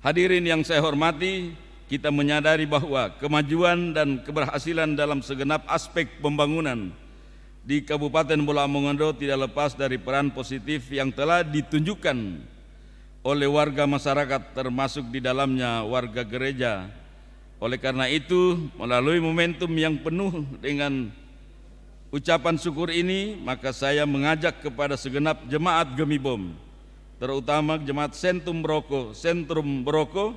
Hadirin yang saya hormati, kita menyadari bahwa kemajuan dan keberhasilan dalam segenap aspek pembangunan di Kabupaten Bolaang Mongondo tidak lepas dari peran positif yang telah ditunjukkan oleh warga masyarakat, termasuk di dalamnya warga gereja. Oleh karena itu, melalui momentum yang penuh dengan ucapan syukur ini, maka saya mengajak kepada segenap jemaat Gemibom, terutama jemaat Sentrum Broko,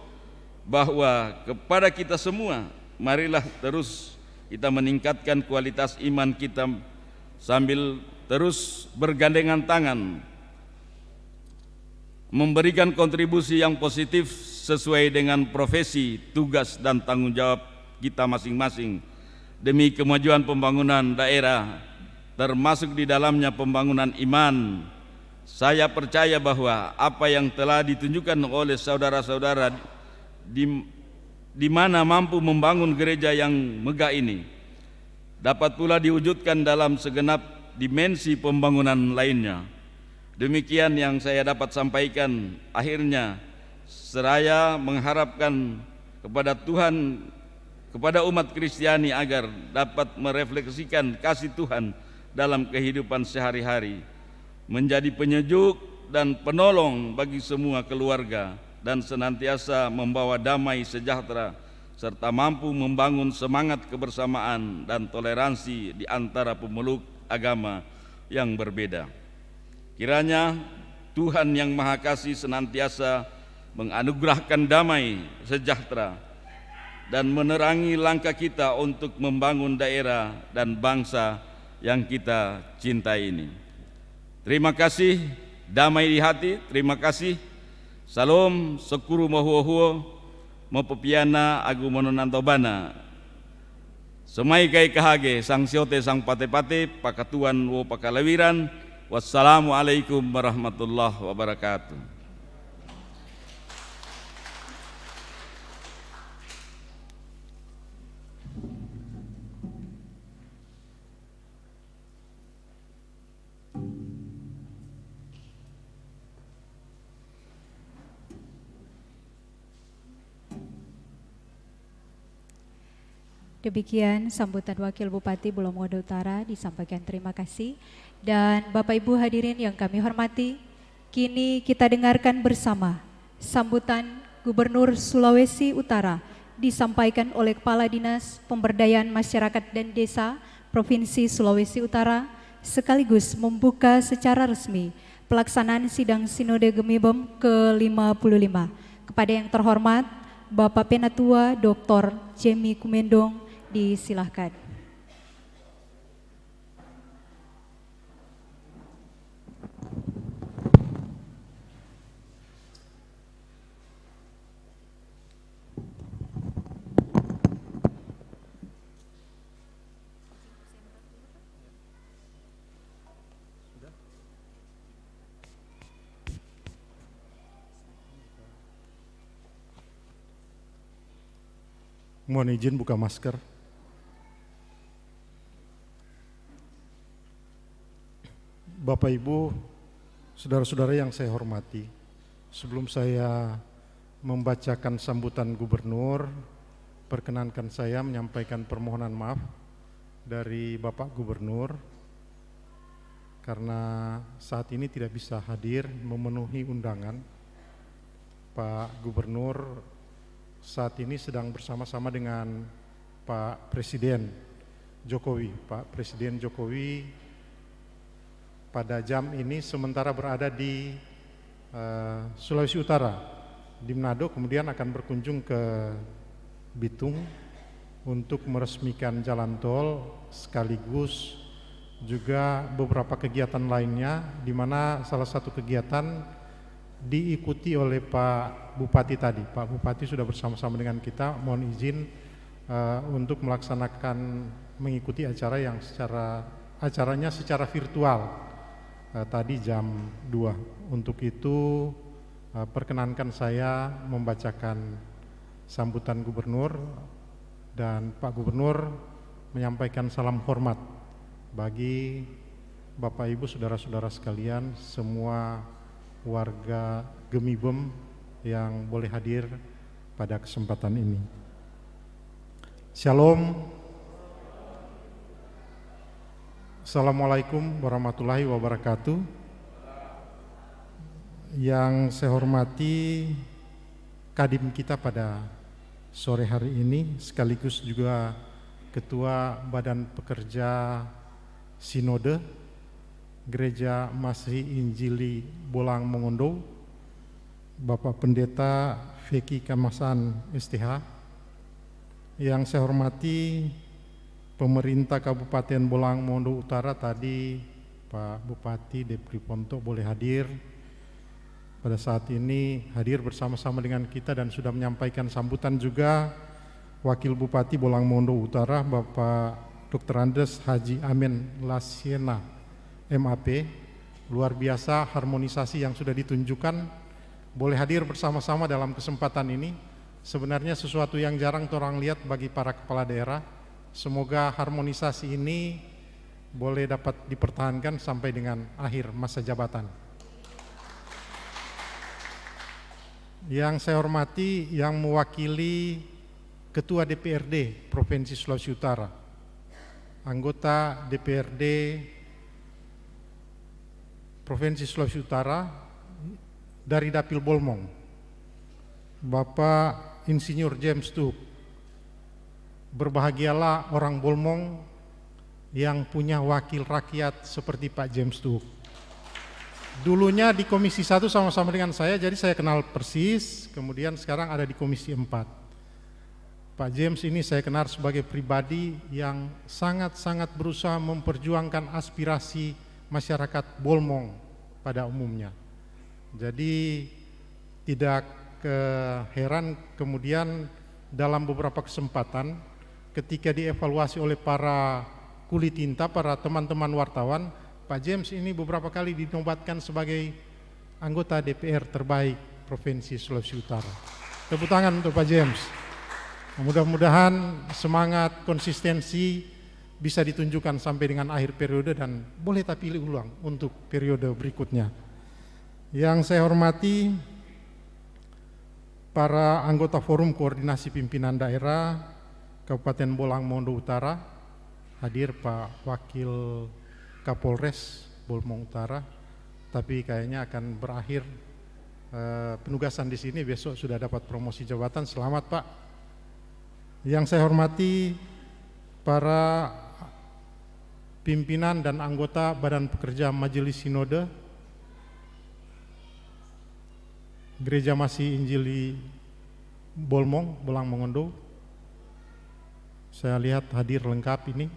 bahwa kepada kita semua, marilah terus kita meningkatkan kualitas iman kita sambil terus bergandengan tangan memberikan kontribusi yang positif sesuai dengan profesi, tugas, dan tanggung jawab kita masing-masing demi kemajuan pembangunan daerah, termasuk di dalamnya pembangunan iman. Saya percaya bahwa apa yang telah ditunjukkan oleh saudara-saudara di mana mampu membangun gereja yang megah ini dapat pula diwujudkan dalam segenap dimensi pembangunan lainnya. Demikian yang saya dapat sampaikan. Akhirnya, seraya mengharapkan kepada Tuhan, kepada umat Kristiani agar dapat merefleksikan kasih Tuhan dalam kehidupan sehari-hari, menjadi penyejuk dan penolong bagi semua keluarga, dan senantiasa membawa damai sejahtera, serta mampu membangun semangat kebersamaan dan toleransi di antara pemeluk agama yang berbeda. Kiranya Tuhan yang Maha Kasih senantiasa menganugerahkan damai sejahtera dan menerangi langkah kita untuk membangun daerah dan bangsa yang kita cintai ini. Terima kasih, damai di hati, terima kasih. Salam, sekuru mahuo-huo, mapepiana agu mononantobana. Semai kai kahage, sang siote sang pate-pate, pakatuan wo pakalawiran. Wassalamualaikum warahmatullahi wabarakatuh. Demikian sambutan Wakil Bupati Pulau Mongondo Utara, disampaikan terima kasih. Dan Bapak Ibu hadirin yang kami hormati, kini kita dengarkan bersama sambutan Gubernur Sulawesi Utara disampaikan oleh Kepala Dinas Pemberdayaan Masyarakat dan Desa Provinsi Sulawesi Utara, sekaligus membuka secara resmi pelaksanaan sidang Sinode Gemibem ke-55. Kepada yang terhormat Bapak Penatua Dr. Jemi Kumendong, disilahkan. Mohon izin buka masker. Bapak Ibu, saudara-saudara yang saya hormati, sebelum saya membacakan sambutan gubernur, perkenankan saya menyampaikan permohonan maaf dari Bapak Gubernur karena saat ini tidak bisa hadir memenuhi undangan. Pak Gubernur saat ini sedang bersama-sama dengan Pak Presiden Jokowi. Pak Presiden Jokowi pada jam ini sementara berada di Sulawesi Utara, di Manado, kemudian akan berkunjung ke Bitung untuk meresmikan jalan tol sekaligus juga beberapa kegiatan lainnya, di mana salah satu kegiatan diikuti oleh Pak Bupati tadi. Pak Bupati sudah bersama-sama dengan kita, mohon izin untuk melaksanakan mengikuti acara yang acaranya secara virtual tadi jam 2. Untuk itu perkenankan saya membacakan sambutan gubernur dan Pak Gubernur menyampaikan salam hormat bagi Bapak Ibu saudara-saudara sekalian, semua warga Gemibem yang boleh hadir pada kesempatan ini. Shalom. Assalamualaikum warahmatullahi wabarakatuh. Yang saya hormati Kadin kita pada sore hari ini, sekaligus juga Ketua Badan Pekerja Sinode Gereja Masihi Injili Bolang Mongondo, Bapak Pendeta Feki Kamasan STH. Yang saya hormati pemerintah Kabupaten Bolang Mongondo Utara, tadi Pak Bupati Depri Ponto boleh hadir pada saat ini, hadir bersama-sama dengan kita dan sudah menyampaikan sambutan juga Wakil Bupati Bolang Mongondo Utara Bapak Dr. Andes Haji Amin Lasiena MAP. Luar biasa harmonisasi yang sudah ditunjukkan, boleh hadir bersama-sama dalam kesempatan ini. Sebenarnya sesuatu yang jarang orang lihat bagi para kepala daerah. Semoga harmonisasi ini boleh dapat dipertahankan sampai dengan akhir masa jabatan. Yang saya hormati yang mewakili Ketua DPRD Provinsi Sulawesi Utara, anggota DPRD Provinsi Sulawesi Utara dari Dapil Bolmong, Bapak Insinyur James Tuk. Berbahagialah orang Bolmong yang punya wakil rakyat seperti Pak James Tuk. Dulunya di Komisi 1 sama-sama dengan saya, jadi saya kenal persis, kemudian sekarang ada di Komisi 4. Pak James ini saya kenal sebagai pribadi yang sangat-sangat berusaha memperjuangkan aspirasi masyarakat Bolmong pada umumnya. Jadi tidak heran kemudian dalam beberapa kesempatan ketika dievaluasi oleh para kuli tinta, para teman-teman wartawan, Pak James ini beberapa kali dinobatkan sebagai anggota DPR terbaik Provinsi Sulawesi Utara. Tepuk tangan untuk Pak James. Mudah-mudahan semangat konsistensi bisa ditunjukkan sampai dengan akhir periode dan boleh tak pilih ulang untuk periode berikutnya. Yang saya hormati para anggota Forum Koordinasi Pimpinan Daerah Kabupaten Bolang Mongondo Utara, hadir Pak Wakil Kapolres Bolmong Utara, tapi kayaknya akan berakhir penugasan di sini, besok sudah dapat promosi jabatan. Selamat Pak. Yang saya hormati para pimpinan dan anggota Badan Pekerja Majelis Sinode Gereja Masih Injili Bolmong, Bolang Mongondo. Saya lihat hadir lengkap ini.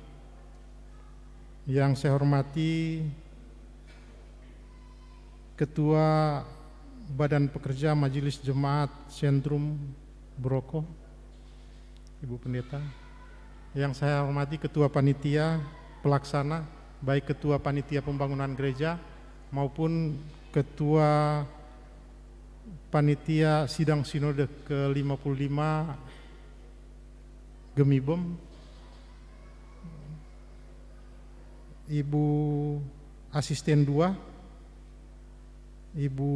Yang saya hormati Ketua Badan Pekerja Majelis Jemaat Sentrum Boroko, Ibu Pendeta. Yang saya hormati Ketua Panitia Pelaksana, baik Ketua Panitia Pembangunan Gereja maupun Ketua Panitia Sidang Sinode ke-55 Gemibom, Ibu Asisten 2, Ibu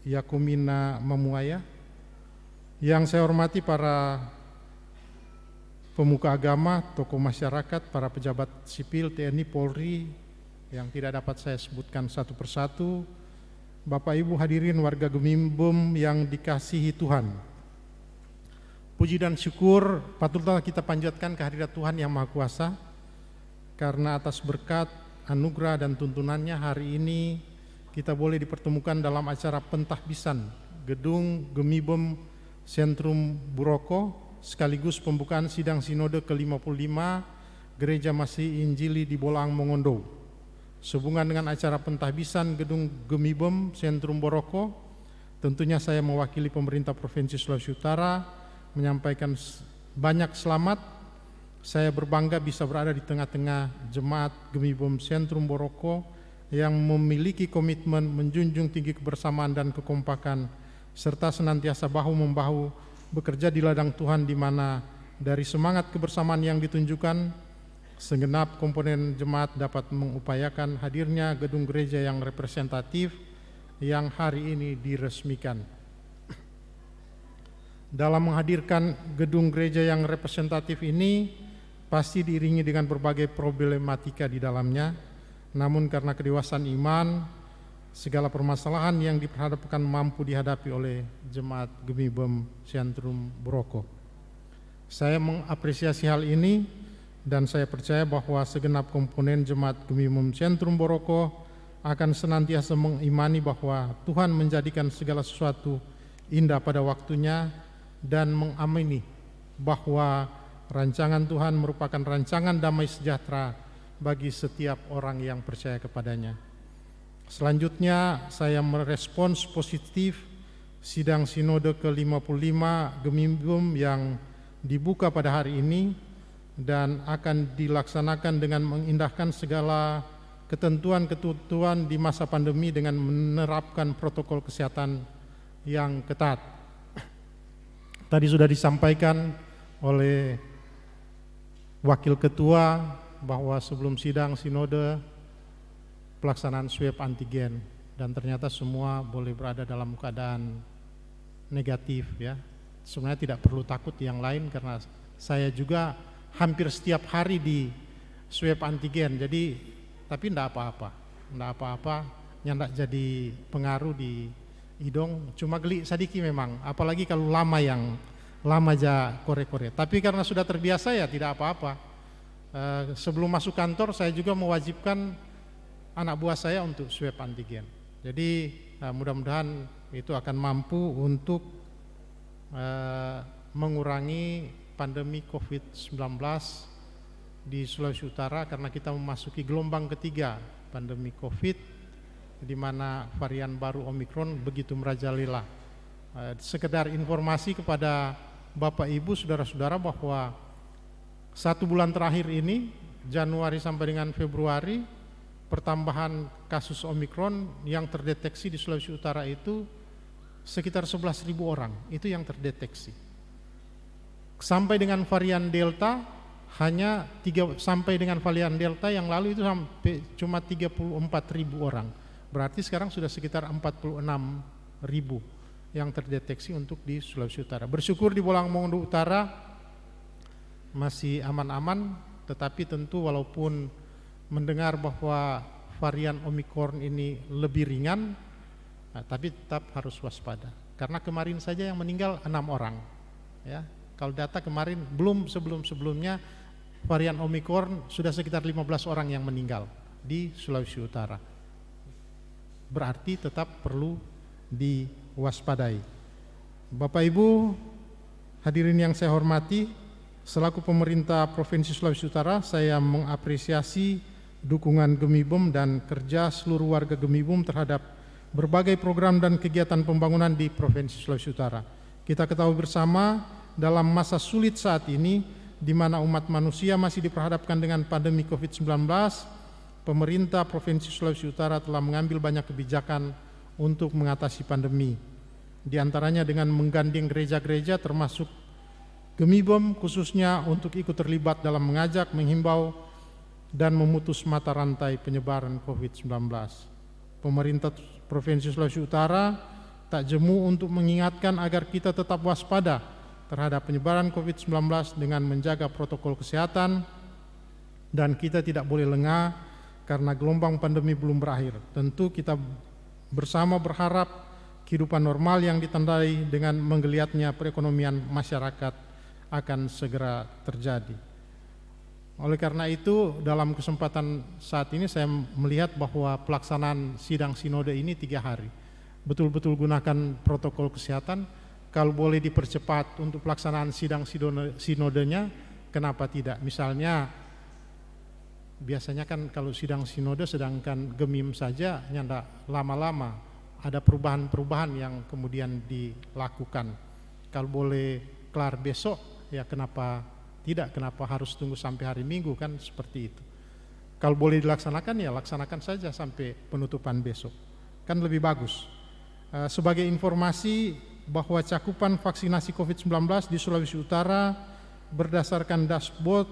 Yakumina Mamuaya. Yang saya hormati para pemuka agama, tokoh masyarakat, para pejabat sipil, TNI, Polri, yang tidak dapat saya sebutkan satu persatu, Bapak Ibu hadirin warga Gemibom yang dikasihi Tuhan. Puji dan syukur patutlah kita panjatkan kehadirat Tuhan Yang Maha Kuasa, karena atas berkat, anugerah dan tuntunannya hari ini kita boleh dipertemukan dalam acara pentahbisan Gedung Gemibom Sentrum Boroko sekaligus pembukaan sidang sinode ke-55 Gereja Masih Injili di Bolang Mongondo. Sehubungan dengan acara pentahbisan Gedung Gemibom Sentrum Boroko, tentunya saya mewakili pemerintah Provinsi Sulawesi Utara menyampaikan banyak selamat. Saya berbangga bisa berada di tengah-tengah jemaat Gemibom Sentrum Boroko yang memiliki komitmen menjunjung tinggi kebersamaan dan kekompakan serta senantiasa bahu-membahu bekerja di ladang Tuhan, di mana dari semangat kebersamaan yang ditunjukkan segenap komponen jemaat dapat mengupayakan hadirnya gedung gereja yang representatif yang hari ini diresmikan. Dalam menghadirkan gedung gereja yang representatif ini pasti diiringi dengan berbagai problematika di dalamnya, namun karena kedewasaan iman, segala permasalahan yang diperhadapkan mampu dihadapi oleh jemaat Gemibom Sentrum Boroko. Saya mengapresiasi hal ini dan saya percaya bahwa segenap komponen jemaat Gemibom Sentrum Boroko akan senantiasa mengimani bahwa Tuhan menjadikan segala sesuatu indah pada waktunya dan mengamini bahwa rancangan Tuhan merupakan rancangan damai sejahtera bagi setiap orang yang percaya kepadanya. Selanjutnya saya merespons positif sidang sinode ke-55 Gemibom yang dibuka pada hari ini dan akan dilaksanakan dengan mengindahkan segala ketentuan-ketentuan di masa pandemi dengan menerapkan protokol kesehatan yang ketat. Tadi sudah disampaikan oleh Wakil Ketua bahwa sebelum sidang sinode pelaksanaan swab antigen dan ternyata semua boleh berada dalam keadaan negatif ya. Sebenarnya tidak perlu takut yang lain karena saya juga hampir setiap hari di swab antigen, jadi tapi enggak apa-apa, nyandak jadi pengaruh di hidung, cuma geli sadiki memang, apalagi kalau lama aja kore-kore. Tapi karena sudah terbiasa ya tidak apa-apa. Sebelum masuk kantor saya juga mewajibkan anak buah saya untuk swab antigen. Jadi mudah-mudahan itu akan mampu untuk mengurangi pandemi COVID-19 di Sulawesi Utara karena kita memasuki gelombang ketiga pandemi COVID di mana varian baru Omikron begitu merajalela. Sekedar informasi kepada Bapak Ibu, saudara-saudara, bahwa 1 bulan terakhir ini, Januari sampai dengan Februari, pertambahan kasus Omikron yang terdeteksi di Sulawesi Utara itu sekitar 11.000 orang, itu yang terdeteksi. Sampai dengan varian Delta, sampai dengan varian Delta yang lalu itu sampai cuma 34.000 orang. Berarti sekarang sudah sekitar 46.000 yang terdeteksi untuk di Sulawesi Utara. Bersyukur di Bolang Mongondo Utara masih aman-aman, tetapi tentu walaupun mendengar bahwa varian Omikron ini lebih ringan, tapi tetap harus waspada. Karena kemarin saja yang meninggal 6 orang. Ya, kalau data kemarin belum sebelum-sebelumnya varian Omikron sudah sekitar 15 orang yang meninggal di Sulawesi Utara. Berarti tetap perlu diwaspadai. Bapak Ibu hadirin yang saya hormati, selaku pemerintah Provinsi Sulawesi Utara, saya mengapresiasi dukungan Gemibom dan kerja seluruh warga Gemibom terhadap berbagai program dan kegiatan pembangunan di Provinsi Sulawesi Utara. Kita ketahui bersama dalam masa sulit saat ini, di mana umat manusia masih diperhadapkan dengan pandemi COVID-19, pemerintah Provinsi Sulawesi Utara telah mengambil banyak kebijakan untuk mengatasi pandemi. Di antaranya dengan menggandeng gereja-gereja termasuk Gemibom khususnya untuk ikut terlibat dalam mengajak, menghimbau, dan memutus mata rantai penyebaran COVID-19. Pemerintah Provinsi Sulawesi Utara tak jemu untuk mengingatkan agar kita tetap waspada terhadap penyebaran COVID-19 dengan menjaga protokol kesehatan, dan kita tidak boleh lengah karena gelombang pandemi belum berakhir. Tentu kita bersama berharap kehidupan normal yang ditandai dengan menggeliatnya perekonomian masyarakat akan segera terjadi. Oleh karena itu, dalam kesempatan saat ini saya melihat bahwa pelaksanaan sidang sinode ini 3 hari. Betul-betul gunakan protokol kesehatan. Kalau boleh dipercepat untuk pelaksanaan sidang sinodenya, kenapa tidak? Misalnya, biasanya kan kalau sidang sinode sedangkan Gemim saja nyanda lama-lama, ada perubahan-perubahan yang kemudian dilakukan. Kalau boleh kelar besok, ya kenapa tidak, kenapa harus tunggu sampai hari Minggu, kan seperti itu. Kalau boleh dilaksanakan, ya laksanakan saja sampai penutupan besok, kan lebih bagus. Sebagai informasi bahwa cakupan vaksinasi COVID-19 di Sulawesi Utara berdasarkan dashboard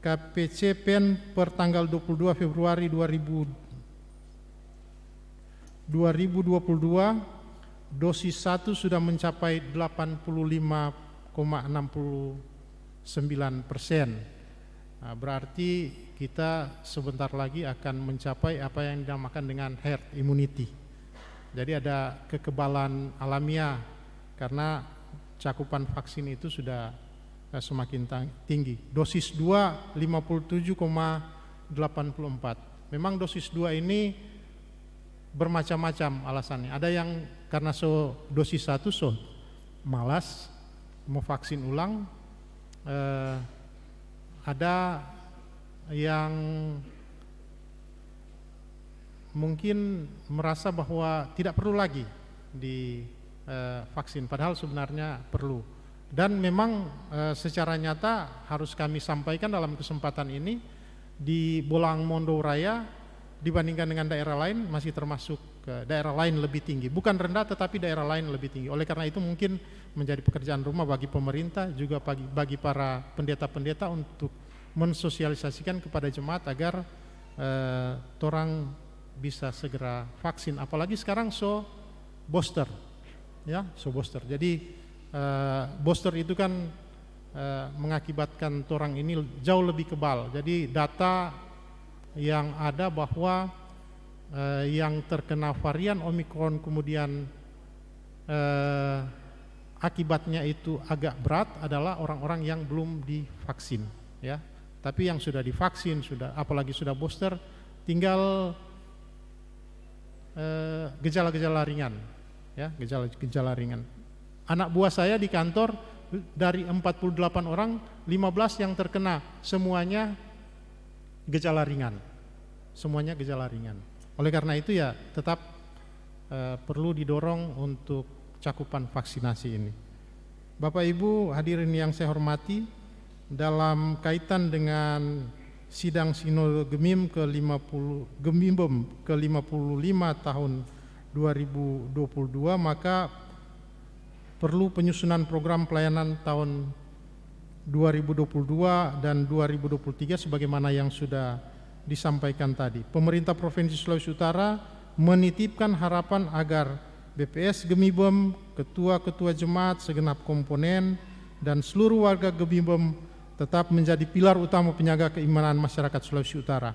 KPC PEN per tanggal 22 Februari 2022, dosis 1 sudah mencapai 85,69%. Berarti kita sebentar lagi akan mencapai apa yang dinamakan dengan herd immunity. Jadi ada kekebalan alamiah karena cakupan vaksin itu sudah semakin tinggi. Dosis 2 57,84. Memang dosis 2 ini bermacam-macam alasannya. Ada yang karena dosis 1 malas mau vaksin ulang, ada yang mungkin merasa bahwa tidak perlu lagi di vaksin, padahal sebenarnya perlu. Dan memang secara nyata harus kami sampaikan dalam kesempatan ini, di Bolang Mongondo Raya dibandingkan dengan daerah lain masih termasuk daerah lain lebih tinggi, bukan rendah tetapi daerah lain lebih tinggi. Oleh karena itu mungkin menjadi pekerjaan rumah bagi pemerintah juga bagi para pendeta-pendeta untuk mensosialisasikan kepada jemaat agar orang bisa segera vaksin, apalagi sekarang booster, ya booster. Jadi booster itu kan mengakibatkan orang ini jauh lebih kebal. Jadi data yang ada bahwa yang terkena varian Omikron kemudian akibatnya itu agak berat adalah orang-orang yang belum divaksin, ya. Tapi yang sudah divaksin, apalagi sudah booster, tinggal gejala-gejala ringan, ya, gejala-gejala ringan. Anak buah saya di kantor dari 48 orang, 15 yang terkena, semuanya gejala ringan. Semuanya gejala ringan. Oleh karena itu ya tetap perlu didorong untuk cakupan vaksinasi ini. Bapak Ibu hadirin yang saya hormati, dalam kaitan dengan sidang Sinode Gemim ke-55 tahun 2022, maka perlu penyusunan program pelayanan tahun 2022 dan 2023 sebagaimana yang sudah disampaikan tadi. Pemerintah Provinsi Sulawesi Utara menitipkan harapan agar BPS Gemibem, ketua-ketua jemaat, segenap komponen, dan seluruh warga Gemibem tetap menjadi pilar utama penjaga keimanan masyarakat Sulawesi Utara.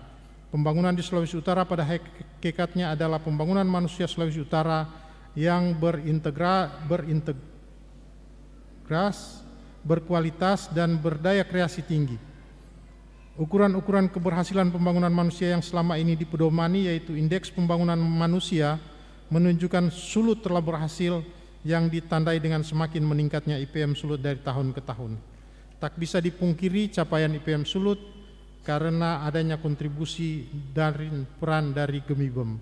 Pembangunan di Sulawesi Utara pada hakikatnya adalah pembangunan manusia Sulawesi Utara yang berintegritas, berkualitas, dan berdaya kreasi tinggi. Ukuran-ukuran keberhasilan pembangunan manusia yang selama ini dipedomani yaitu Indeks Pembangunan Manusia menunjukkan Sulut telah berhasil yang ditandai dengan semakin meningkatnya IPM Sulut dari tahun ke tahun. Tak bisa dipungkiri capaian IPM Sulut karena adanya kontribusi dari peran dari Gemibem.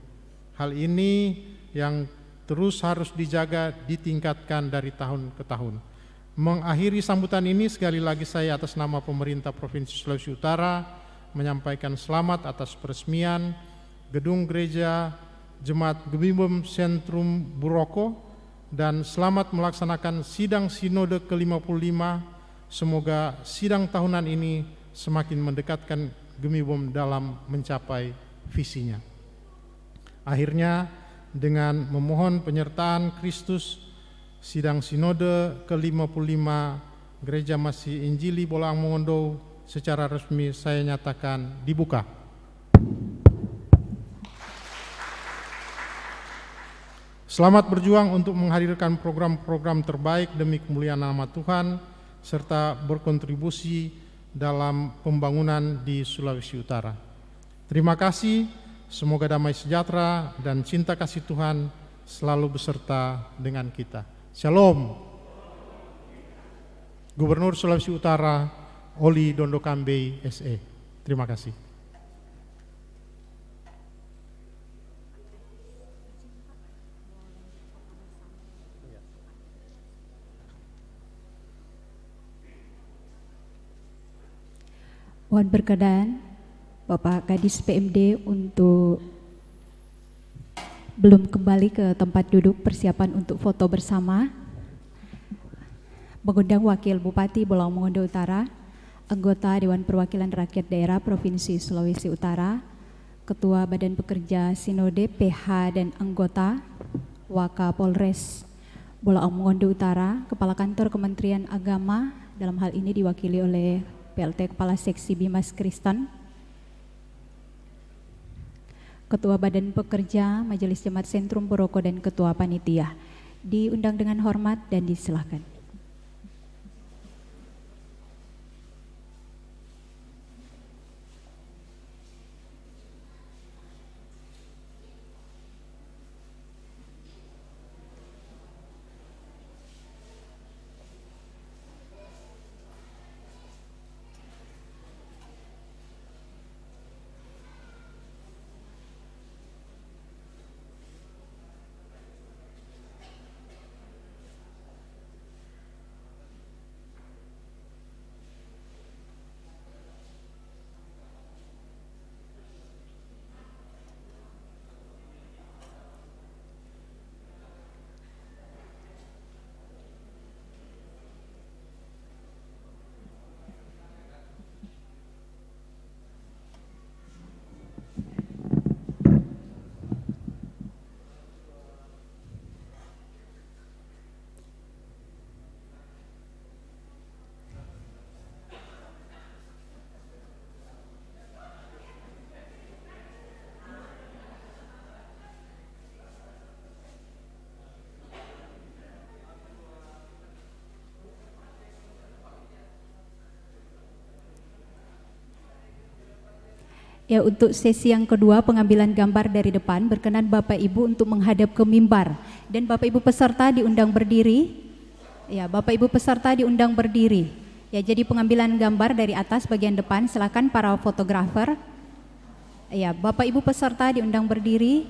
Hal ini yang terus harus dijaga, ditingkatkan dari tahun ke tahun. Mengakhiri sambutan ini, sekali lagi saya atas nama pemerintah Provinsi Sulawesi Utara menyampaikan selamat atas peresmian Gedung Gereja Jemaat Gemibem Sentrum Buroko dan selamat melaksanakan sidang Sinode ke-55. Semoga sidang tahunan ini semakin mendekatkan Gemibem dalam mencapai visinya. Akhirnya dengan memohon penyertaan Kristus, sidang Sinode ke-55 Gereja Masih Injili Bolaang Mongondo secara resmi saya nyatakan dibuka. Selamat berjuang untuk menghadirkan program-program terbaik demi kemuliaan nama Tuhan serta berkontribusi dalam pembangunan di Sulawesi Utara. Terima kasih, semoga damai sejahtera dan cinta kasih Tuhan selalu beserta dengan kita. Shalom. Gubernur Sulawesi Utara, Oli Dondokambei, SE. Terima kasih. Mohon berkenan Bapak Kadis PMD untuk belum kembali ke tempat duduk, persiapan untuk foto bersama. Mengundang Wakil Bupati Bolaang Mongondo Utara, anggota Dewan Perwakilan Rakyat Daerah Provinsi Sulawesi Utara, Ketua Badan Pekerja Sinode PH dan anggota Wakapolres Bolaang Mongondo Utara, Kepala Kantor Kementerian Agama, dalam hal ini diwakili oleh PLT Kepala Seksi Bimas Kristen, Ketua Badan Pekerja Majelis Jemaat Sentrum Buroko dan Ketua Panitia. Diundang dengan hormat dan disilakan. Ya, untuk sesi yang kedua pengambilan gambar dari depan, berkenan Bapak Ibu untuk menghadap ke mimbar dan Bapak Ibu peserta diundang berdiri Ya, Bapak Ibu peserta diundang berdiri. Ya, jadi pengambilan gambar dari atas bagian depan, silakan para fotografer. Ya, Bapak Ibu peserta diundang berdiri.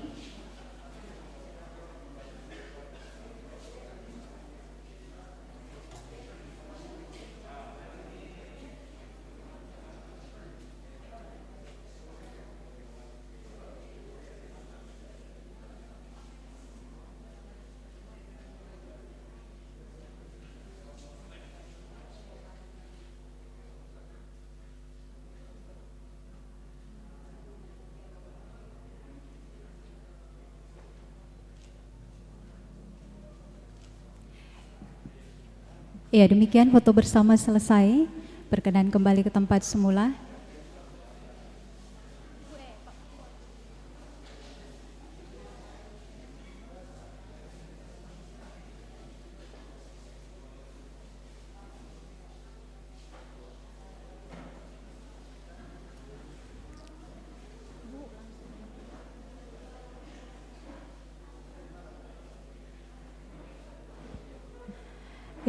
Ya, demikian foto bersama selesai. Berkenan kembali ke tempat semula.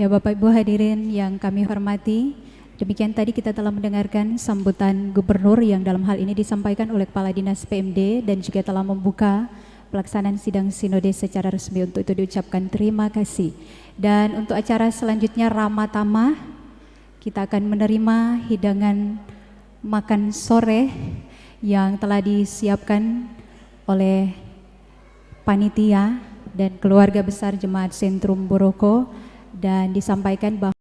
Ya, Bapak Ibu hadirin yang kami hormati, demikian tadi kita telah mendengarkan sambutan Gubernur yang dalam hal ini disampaikan oleh Kepala Dinas PMD dan juga telah membuka pelaksanaan sidang sinode secara resmi. Untuk itu diucapkan terima kasih. Dan untuk acara selanjutnya Ramah Tamah, kita akan menerima hidangan makan sore yang telah disiapkan oleh panitia dan keluarga besar Jemaat Sentrum Boroko, dan disampaikan bahwa